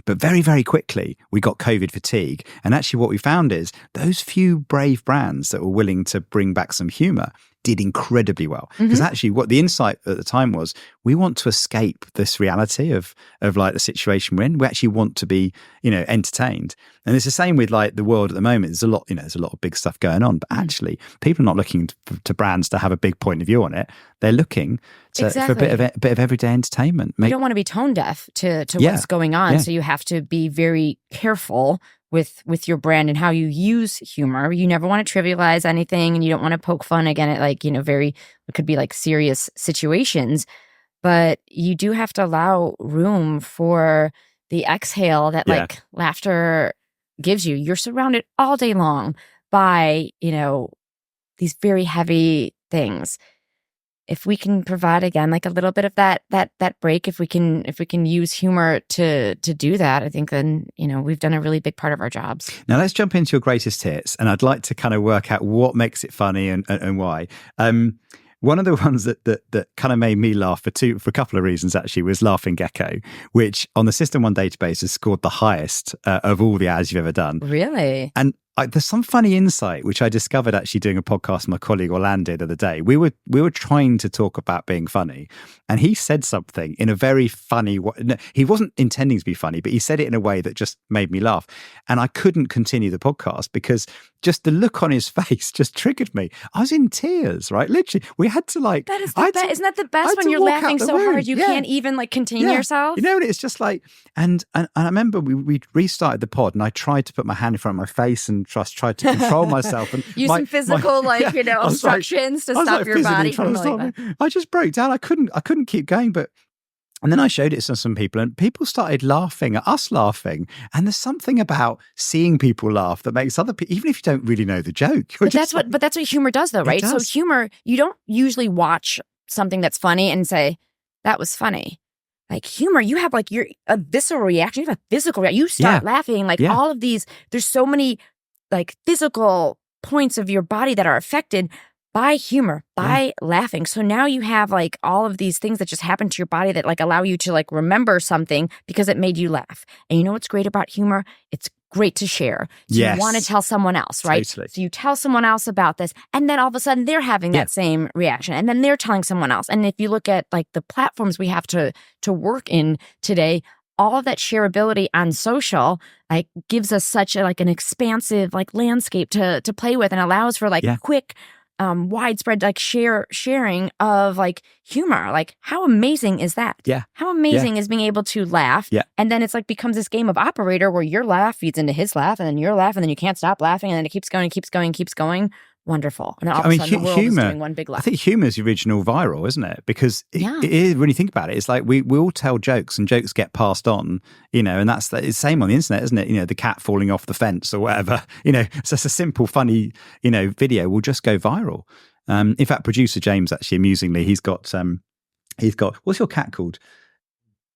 But very, very quickly, we got COVID fatigue. And actually what we found is those few brave brands that were willing to bring back some humour did incredibly well. Because actually what the insight at the time was, we want to escape this reality of like the situation we're in. We actually want to be, entertained. And it's the same with like the world at the moment. There's a lot of big stuff going on, but actually people are not looking to brands to have a big point of view on it. They're looking for a bit of everyday entertainment.
You don't want to be tone deaf to what's going on. Yeah. So you have to be very careful with your brand and how you use humor. You never want to trivialize anything, and you don't want to poke fun again at it could be like serious situations, but you do have to allow room for the exhale that like laughter gives you. You're surrounded all day long by, these very heavy things. If we can provide again like a little bit of that break, if we can use humor to do that, I think then we've done a really big part of our jobs.
Now let's jump into your greatest hits, and I'd like to kind of work out what makes it funny and why. One of the ones that kind of made me laugh for a couple of reasons actually was Laughing Gecko, which on the System 1 database has scored the highest of all the ads you've ever done.
Really?
And there's some funny insight which I discovered actually doing a podcast with my colleague Orlando the other day. We were trying to talk about being funny, and he said something in a very funny way. No, he wasn't intending to be funny, but he said it in a way that just made me laugh. And I couldn't continue the podcast because just the look on his face just triggered me. I was in tears, right? Literally, we had to like.
That is isn't that the best when you're laughing so hard you can't even like contain yourself?
And it's just like, and I remember we restarted the pod, and I tried to put my hand in front of my face and tried to control myself and
use some physical obstructions to stop your body from like that.
I just broke down. I couldn't keep going, and then I showed it to some people, and people started laughing at us laughing. And there's something about seeing people laugh that makes other people, even if you don't really know the joke.
But that's what humor does, though, right? So humor, you don't usually watch something that's funny and say that was funny. Like humor, you have like a visceral reaction. You have a physical reaction. You start laughing. Like all of these. There's so many like physical points of your body that are affected by humor, by laughing. So now you have like all of these things that just happen to your body that like allow you to like remember something because it made you laugh. And you know what's great about humor? It's great to share. So you want to tell someone else, right?
Totally.
So you tell someone else about this, and then all of a sudden they're having that same reaction, and then they're telling someone else. And if you look at like the platforms we have to work in today, all of that shareability on social like gives us such an expansive like landscape to play with, and allows for like quick widespread like sharing of like humor. Like how amazing is that?
Yeah.
How amazing is being able to laugh?
Yeah.
And then it's like becomes this game of operator where your laugh feeds into his laugh, and then your laugh, and then you can't stop laughing, and then it keeps going. Wonderful. And all of a sudden the world is doing one big laugh.
I think humor is the original viral, isn't it? Because it is, when you think about it, it's like we all tell jokes, and jokes get passed on, and that's the same on the internet, isn't it? The cat falling off the fence or whatever, it's just a simple, funny, video will just go viral. In fact, producer James, actually, amusingly, he's got, what's your cat called?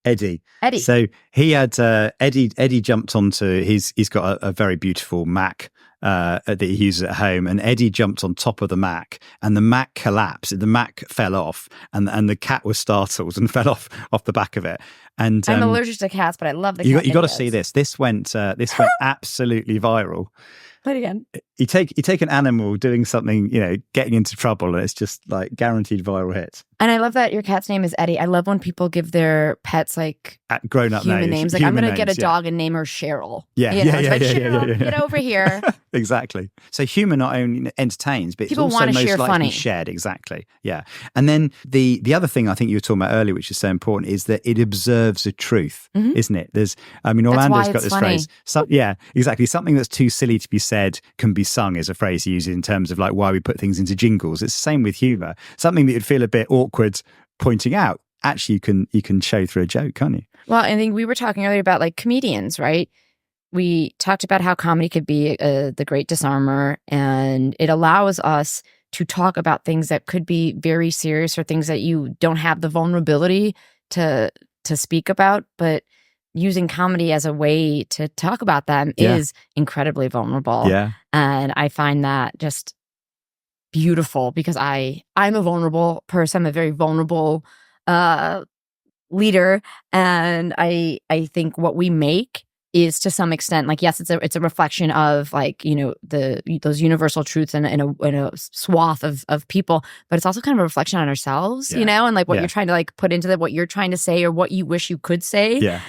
Eddie. So he had, Eddie jumped onto he's got a very beautiful Mac that he uses at home, and Eddie jumped on top of the Mac, and the Mac collapsed. The Mac fell off, and the cat was startled and fell off the back of it. And
I'm allergic to cats, but I love the cat.
You got to see this. This went absolutely viral.
Play it again.
You take an animal doing something, getting into trouble, and it's just like guaranteed viral hit.
And I love that your cat's name is Eddie. I love when people give their pets like
grown-up
human names. Like I'm
human
going to get a
names,
dog and name her Cheryl.
Yeah,
You know,
yeah,
it's
yeah,
like,
yeah,
Cheryl,
yeah.
get over here.
Exactly. So humour not only entertains, but
People
it's also
want to
most
share
likely
funny.
shared. Exactly. Yeah. And then the other thing I think you were talking about earlier, which is so important, is that it observes a truth, isn't it? Orlando's got this phrase. Yeah, exactly. Something that's too silly to be said can be sung is a phrase he uses in terms of like why we put things into jingles. It's the same with humour. Something that you'd feel a bit awkward pointing out, actually you can show through a joke, can't you?
Well, I think we were talking earlier about like comedians, right? We talked about how comedy could be the great disarmer, and it allows us to talk about things that could be very serious or things that you don't have the vulnerability to speak about, but using comedy as a way to talk about them is incredibly vulnerable.
Yeah.
And I find that just beautiful because I'm a vulnerable person. I'm a very vulnerable leader, and I think what we make is to some extent like, yes, it's a reflection of like, you know, those universal truths in a swath of people, but it's also kind of a reflection on ourselves, you know, and like what you're trying to like put into what you're trying to say or what you wish you could say.
Yeah.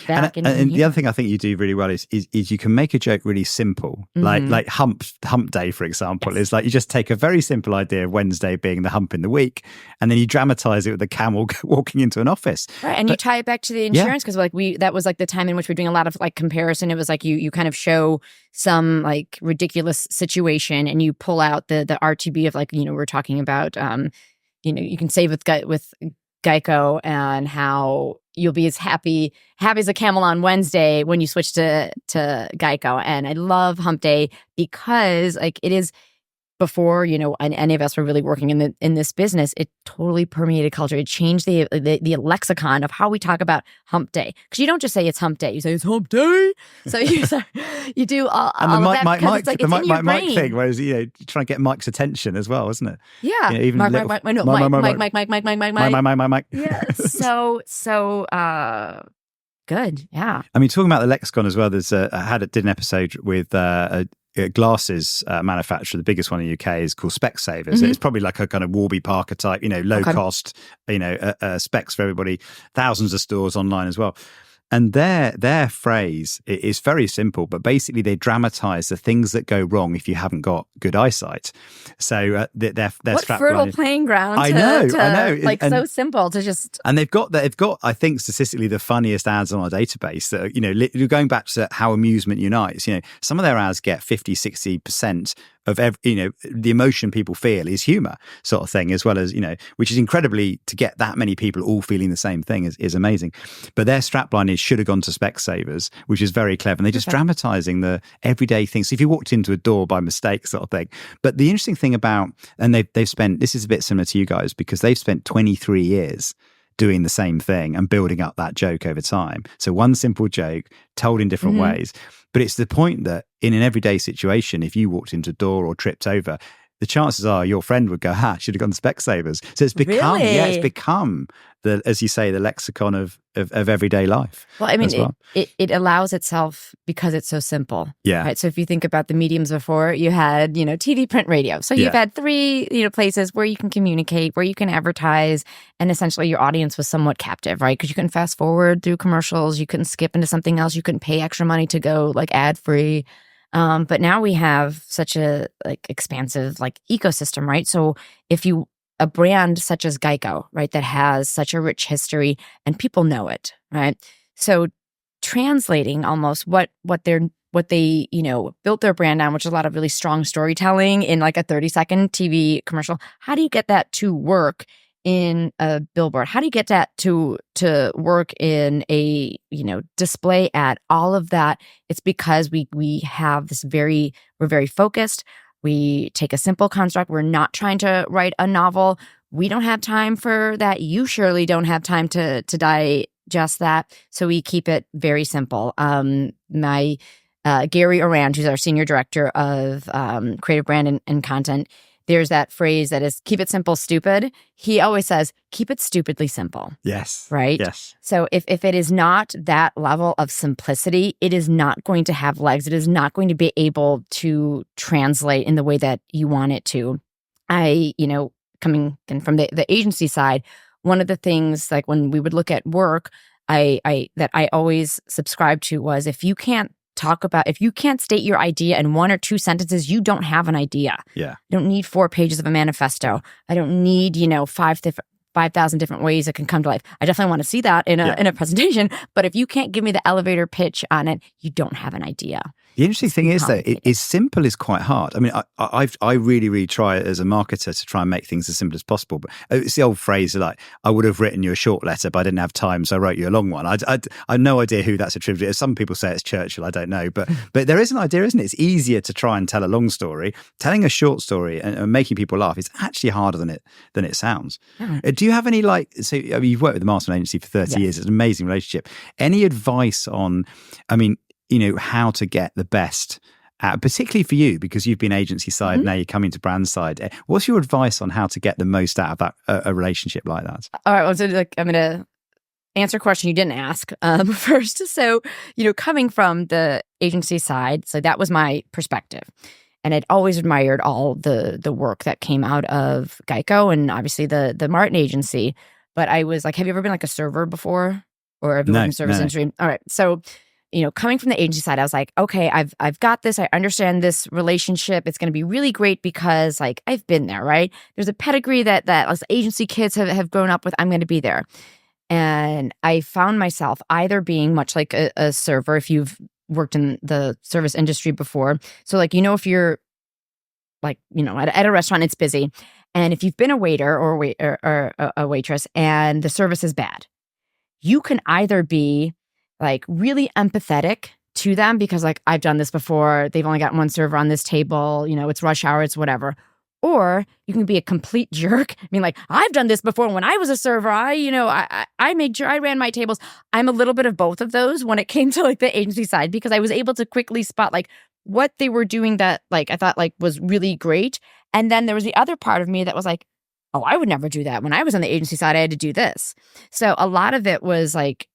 And the other thing I think you do really well is you can make a joke really simple, like hump day, for example, is like you just take a very simple idea of Wednesday being the hump in the week, and then you dramatize it with a camel walking into an office.
Right, and you tie it back to the insurance because like that was like the time in which we're doing a lot of like comparison. It was like you kind of show some like ridiculous situation and you pull out the RTB of like, you know, we're talking about you know, you can save with GEICO and how you'll be as happy as a camel on Wednesday when you switch to GEICO. And I love Hump Day because like it is before, you know, any of us were really working in this business, it totally permeated culture. It changed the lexicon of how we talk about Hump Day. Because you don't just say it's Hump Day, you say it's Hump Day. So you do all
and
all
the
of that because it's like it's in your
Mike
brain.
thing, whereas you know trying to get Mike's attention as well, isn't it?
Yeah,
you know, even
Mike.
Mike.
Yeah, so good. Yeah.
I mean, talking about the lexicon as well. There's did an episode with a glasses manufacturer, the biggest one in the UK is called Specsavers. It's probably like a kind of Warby Parker type, you know, low cost, you know, specs for everybody, thousands of stores online as well. And their phrase is very simple, but basically they dramatize the things that go wrong if you haven't got good eyesight. So their
what fertile playing ground.
I know.
Like so simple to just.
And they've got I think statistically the funniest ads on our database that, you know, going back to how amusement unites, you know, some of their ads get 50-60% of you know, the emotion people feel is humor sort of thing, as well as, you know, which is incredibly, to get that many people all feeling the same thing is amazing. But their strapline is should have gone to Specsavers, which is very clever. And they're just dramatizing the everyday things. So if you walked into a door by mistake sort of thing. But the interesting thing about, and they've spent, this is a bit similar to you guys, because they've spent 23 years doing the same thing and building up that joke over time. So one simple joke told in different ways. But it's the point that in an everyday situation, if you walked into a door or tripped over, the chances are your friend would go, should have gone to Specsavers. So it's become, it's become the, as you say, the lexicon of everyday life.
Well, I mean, it allows itself because it's so simple.
Yeah.
Right. So if you think about the mediums before, you had, you know, TV, print, radio. So you've had three, you know, places where you can communicate, where you can advertise, and essentially your audience was somewhat captive, right? Because you couldn't fast forward through commercials, you couldn't skip into something else, you couldn't pay extra money to go like ad free. But now we have such a like expansive like ecosystem, right? So if a brand such as GEICO, right, that has such a rich history and people know it, right? So translating almost what they, you know, built their brand on, which is a lot of really strong storytelling in like a 30-second TV commercial. How do you get that to work in a billboard? How do you get that to work in a, you know, display ad? All of that, it's because we have this we're very focused. We take a simple construct. We're not trying to write a novel. We don't have time for that. You surely don't have time to digest that. So we keep it very simple. My Gary Orand, who's our senior director of creative brand and content, there's that phrase that is keep it simple, stupid. He always says, keep it stupidly simple.
Yes.
Right?
Yes.
So if it is not that level of simplicity, it is not going to have legs. It is not going to be able to translate in the way that you want it to. coming in from the agency side, one of the things like when we would look at work, that I always subscribed to was if you can't state your idea in 1 or 2 sentences, you don't have an idea.
Yeah.
I don't need 4 pages of a manifesto. I don't need, 5,000 different ways it can come to life. I definitely want to see that in a presentation, but if you can't give me the elevator pitch on it, you don't have an idea.
The interesting thing is that it's simple is quite hard. I mean, I really, really try as a marketer to try and make things as simple as possible. But it's the old phrase like, I would have written you a short letter, but I didn't have time, so I wrote you a long one. I have no idea who that's attributed to. Some people say it's Churchill, I don't know. But there is an idea, isn't it? It's easier to try and tell a long story. Telling a short story and making people laugh is actually harder than it sounds. Do you have any you've worked with the Moscone agency for 30 years. It's an amazing relationship. Any advice on, how to get the best out, particularly for you, because you've been agency side, now you're coming to brand side. What's your advice on how to get the most out of that a relationship like that?
All right, well, so I'm going to answer a question you didn't ask first. So, coming from the agency side, so that was my perspective. And I'd always admired all the work that came out of GEICO and obviously the Martin agency. But I was like, have you ever been like a server before? Or have you worked in the service industry? All right. So, coming from the agency side, I was like, okay, I've got this. I understand this relationship. It's going to be really great because like I've been there, right? There's a pedigree that us agency kids have grown up with. I'm going to be there. And I found myself either being much like a server, if you've worked in the service industry before. So like, if you're like, at a restaurant, it's busy. And if you've been a waiter or a waitress and the service is bad, you can either be like really empathetic to them because like I've done this before. They've only got one server on this table. It's rush hour. It's whatever. Or you can be a complete jerk. I mean, like I've done this before. When I was a server, I made sure I ran my tables. I'm a little bit of both of those when it came to like the agency side because I was able to quickly spot like what they were doing that like I thought like was really great. And then there was the other part of me that was like, oh, I would never do that. When I was on the agency side, I had to do this. So a lot of it was like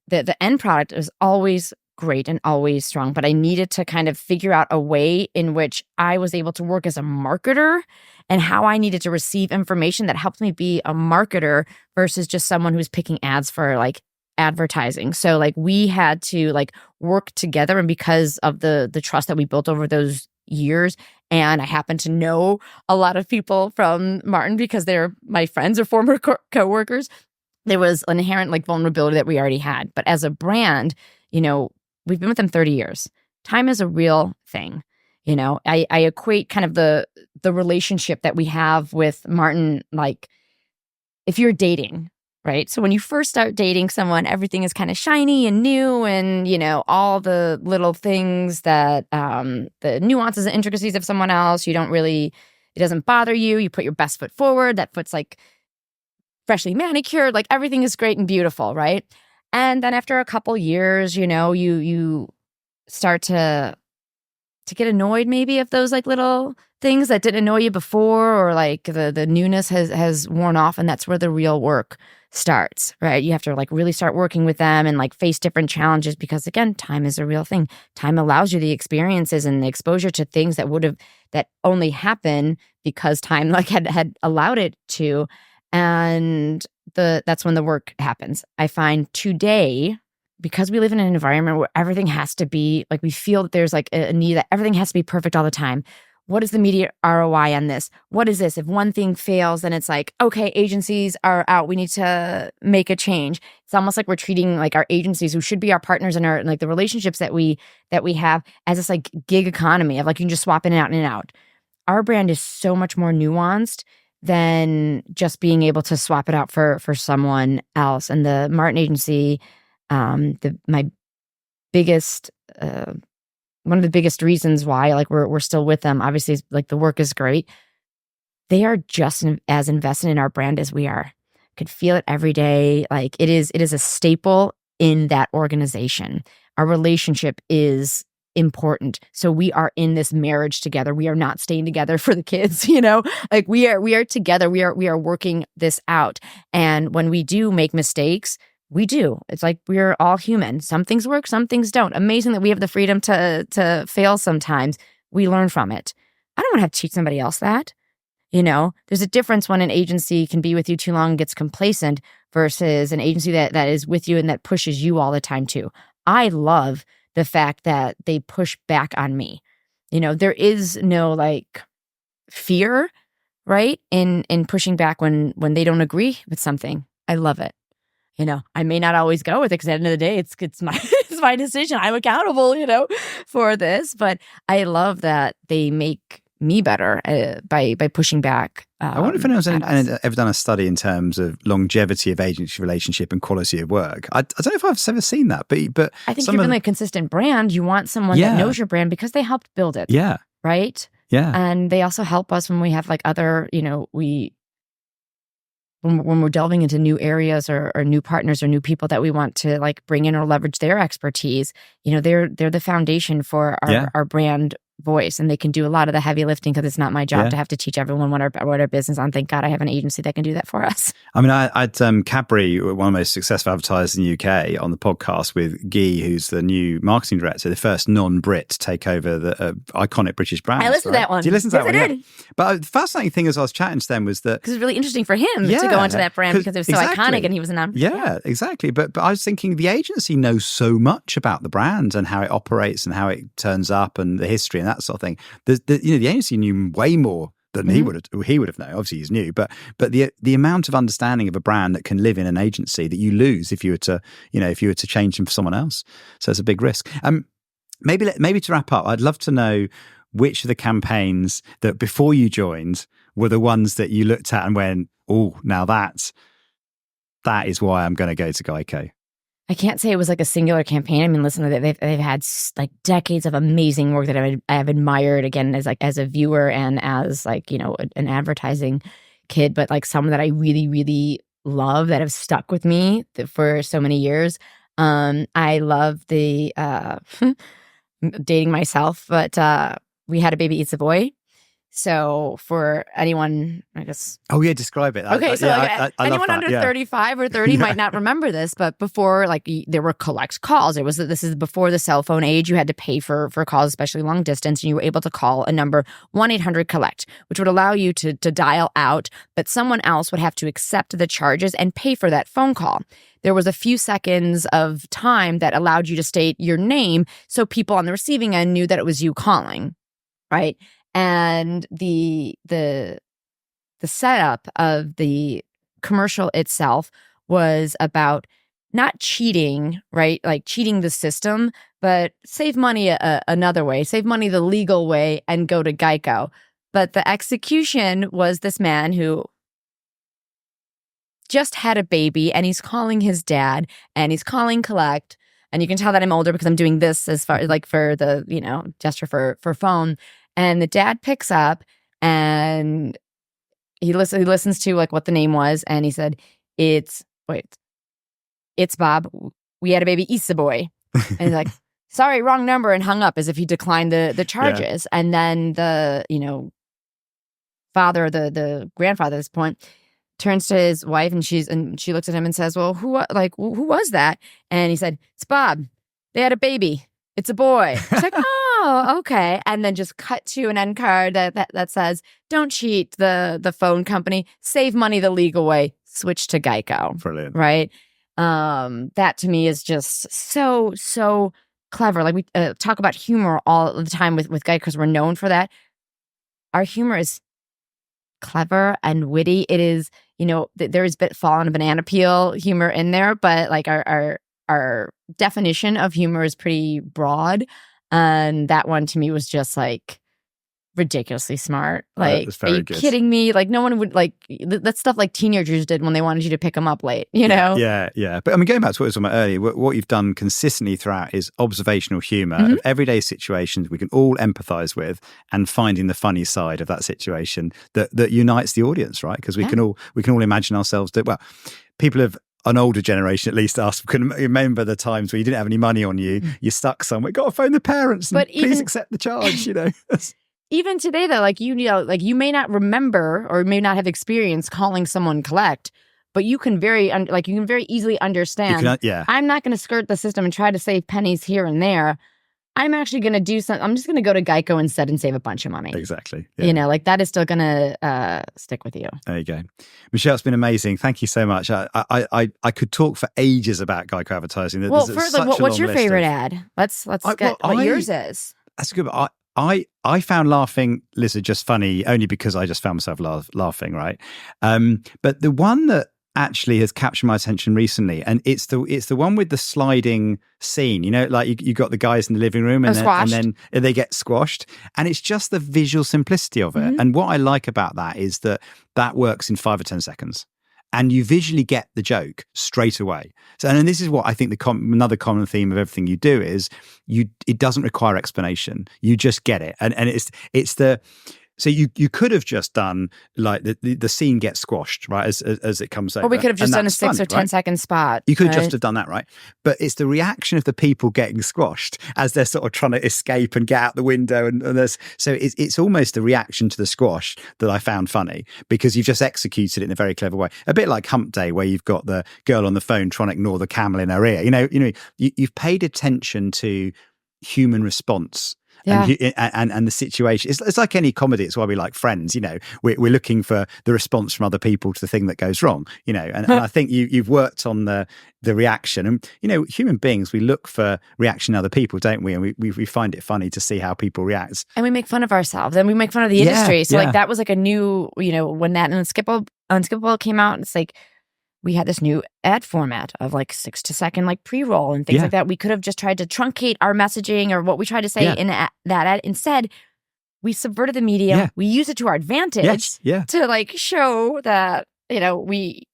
the end product was always great and always strong, but I needed to kind of figure out a way in which I was able to work as a marketer and how I needed to receive information that helped me be a marketer versus just someone who's picking ads for like advertising. So like we had to like work together, and because of the trust that we built over those years, and I happen to know a lot of people from Martin because they're my friends or former coworkers, there was an inherent like vulnerability that we already had. But as a brand, we've been with them 30 years. Time is a real thing. I equate kind of the relationship that we have with Martin, like if you're dating, right? So when you first start dating someone, everything is kind of shiny and new and, all the little things that the nuances and intricacies of someone else, it doesn't bother you. You put your best foot forward. That foot's like freshly manicured, like everything is great and beautiful, right? And then after a couple years, you start to get annoyed maybe of those like little things that didn't annoy you before, or like the newness has worn off, and that's where the real work starts, right? You have to like really start working with them and like face different challenges because again, time is a real thing. Time allows you the experiences and the exposure to things that only happen because time like had allowed it to. And that's when the work happens. I find today, because we live in an environment where everything has to be, like we feel that there's like a need that everything has to be perfect all the time. What is the immediate ROI on this? What is this? If one thing fails, then it's like, okay, agencies are out. We need to make a change. It's almost like we're treating like our agencies, who should be our partners and our like the relationships that we have, as this like gig economy of like you can just swap in and out and in and out. Our brand is so much more nuanced than just being able to swap it out for someone else. And the Martin agency, my biggest, one of the biggest reasons why like we're still with them, obviously, is, like the work is great. They are just as invested in our brand as we are. Could feel it every day. Like it is a staple in that organization. Our relationship is important. So we are in this marriage together. We are not staying together for the kids, like we are together. We are working this out. And when we do make mistakes, we do. It's like we're all human. Some things work, some things don't. Amazing that we have the freedom to fail sometimes. We learn from it. I don't want to have to teach somebody else that. There's a difference when an agency can be with you too long and gets complacent versus an agency that is with you and that pushes you all the time too. I love the fact that they push back on me. There is no like fear, right? In pushing back when they don't agree with something. I love it. I may not always go with it because at the end of the day, it's my it's my decision. I'm accountable, for this. But I love that they make me better by pushing back.
I wonder if anyone's ever done a study in terms of longevity of agency relationship and quality of work. I don't know if I've ever seen that, but
I think if you're building a consistent brand, you want someone that knows your brand because they helped build it.
Yeah.
Right.
Yeah.
And they also help us when we have like other, when we're delving into new areas or new partners or new people that we want to like bring in or leverage their expertise, they're the foundation for our brand voice, and they can do a lot of the heavy lifting because it's not my job to have to teach everyone what our business on. Thank God I have an agency that can do that for us.
I mean, I had Cadbury, one of the most successful advertisers in the UK, on the podcast with Guy, who's the new marketing director, the first non-Brit to take over the iconic British brand.
I listened to that one.
Did you listen to that one?
I did.
Yeah. But the fascinating thing as I was chatting to them was that...
Because it's really interesting for him to go into that brand because it was so iconic and he was a non-Brit.
Yeah, exactly. But I was thinking the agency knows so much about the brand and how it operates and how it turns up and the history and that sort of thing. The agency knew way more than he would have known. Obviously, he's new, but the amount of understanding of a brand that can live in an agency that you lose if you were to change them for someone else. So it's a big risk. Maybe to wrap up, I'd love to know which of the campaigns that before you joined were the ones that you looked at and went, oh, now that is why I'm going to go to GEICO.
I can't say it was like a singular campaign. I mean, listen, they've had like decades of amazing work that I have admired again as a viewer and as like, an advertising kid, but like some that I really, really love that have stuck with me for so many years. I love the dating myself, but We Had a Baby Eats a Boy. So for anyone, I guess.
Oh yeah, describe it.
Okay, I anyone under 35 or 30 might not remember this, but before, like, there were collect calls. This is before the cell phone age. You had to pay for calls, especially long distance, and you were able to call a number 1-800-COLLECT, which would allow you to dial out, but someone else would have to accept the charges and pay for that phone call. There was a few seconds of time that allowed you to state your name, so people on the receiving end knew that it was you calling, right? And the setup of the commercial itself was about not cheating, right? Like cheating the system, but save money another way, save money the legal way and go to GEICO. But the execution was this man who just had a baby and he's calling his dad and he's calling collect. And you can tell that I'm older because I'm doing this as far like for the, gesture for phone. And the dad picks up and he listens to like what the name was. And he said, it's Bob. We Had a Baby Eats a Boy. And he's like, sorry, wrong number, and hung up as if he declined the charges. Yeah. And then the, the grandfather at this point turns to his wife and she looks at him and says, well, who was that? And he said, it's Bob. They had a baby. It's a boy. She's like, oh, okay. And then just cut to an end card that says, don't cheat the phone company. Save money the legal way. Switch to GEICO.
Brilliant.
Right? That to me is just so, so clever. Like we talk about humor all the time with GEICO because we're known for that. Our humor is clever and witty. It is, there is fall on a banana peel humor in there, but like our definition of humor is pretty broad. And that one to me was just like ridiculously smart. Like, are you kidding me? Like, no one would like that's stuff like teenagers did when they wanted you to pick them up late, know?
Yeah. But I mean, going back to what I was talking about earlier, what you've done consistently throughout is observational humor of everyday situations we can all empathize with and finding the funny side of that situation that unites the audience, right? Because we can all imagine ourselves people have an older generation, at least us, can remember the times where you didn't have any money on you, you're stuck somewhere, got to phone the parents and please accept the charge,
Even today, though, you may not remember or may not have experienced calling someone collect, but you can very easily understand. I'm not going to skirt the system and try to save pennies here and there. I'm actually going to do something. I'm just going to go to GEICO instead and save a bunch of money.
Exactly. Yeah.
Like that is still going to stick with you.
There you go. Michele, it's been amazing. Thank you so much. I could talk for ages about GEICO advertising.
Well, what's your favorite ad? Let's get what yours is.
That's good. But I found Laughing Lizard just funny only because I just found myself laughing, right? But the one that actually has captured my attention recently, and it's the one with the sliding scene, like you got the guys in the living room and then they get squashed, and it's just the visual simplicity of it. Mm-hmm. And what I like about that is that works in 5 or 10 seconds. And you visually get the joke straight away. So, and this is what I think another common theme of everything you do is it doesn't require explanation. You just get it, and it's the. So you could have just done like the scene gets squashed, right, as it comes over.
Or we could have just done a 6 or 10 second spot.
You could just have done that, right? But it's the reaction of the people getting squashed as they're sort of trying to escape and get out the window. So it's almost the reaction to the squash that I found funny, because you've just executed it in a very clever way. A bit like Hump Day, where you've got the girl on the phone trying to ignore the camel in her ear. You've paid attention to human response.
Yeah.
And the situation. It's like any comedy. It's why we like Friends. We're looking for the response from other people to the thing that goes wrong. And I think you've worked on the reaction. And human beings, we look for reaction in other people, don't we? And we find it funny to see how people react.
And we make fun of ourselves, and we make fun of the industry. So like that was like a new, when that Unskippable came out, it's like we had this new ad format of like 6 to second like pre-roll and things like that. We could have just tried to truncate our messaging or what we tried to say in that ad. Instead, we subverted the medium. Yeah. We used it to our advantage to like show that, the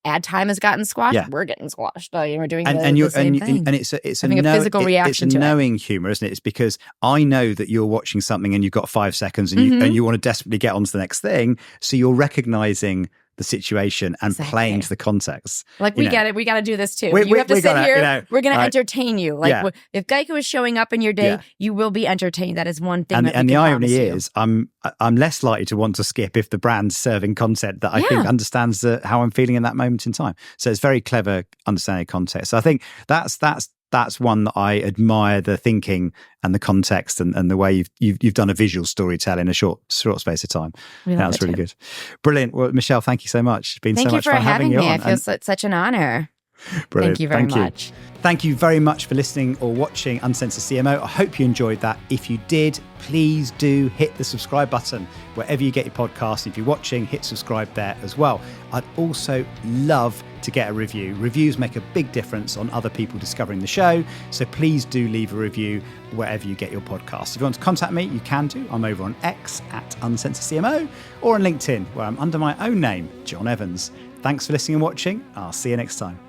ad time has gotten squashed. Yeah. We're getting squashed. We're doing the same thing.
And it's a
physical reaction.
It's a knowing humor, isn't it? It's because I know that you're watching something and you've got 5 seconds and you want to desperately get on to the next thing. So you're recognizing the situation and playing to the context.
Like we get it. We got to do this too. You have to sit here. We're going to entertain you. Like if GEICO is showing up in your day, you will be entertained. That is one thing.
And the irony is, I'm less likely to want to skip if the brand's serving content that I think understands how I'm feeling in that moment in time. So it's very clever understanding context. So I think that's one that I admire, the thinking and the context and the way you've done a visual storytelling in a short space of time. That was really good. Brilliant. Well, Michele, thank you so much. It's been so much fun having you on.
Thank you for having me. I feel such an honor.
Brilliant.
Thank you very much.
Thank you very much for listening or watching Uncensored CMO. I hope you enjoyed that. If you did, please do hit the subscribe button wherever you get your podcast. If you're watching, hit subscribe there as well. I'd also love to get a review. Reviews make a big difference on other people discovering the show. So please do leave a review wherever you get your podcast. If you want to contact me, you can do. I'm over on X @UncensoredCMO or on LinkedIn, where I'm under my own name, John Evans. Thanks for listening and watching. I'll see you next time.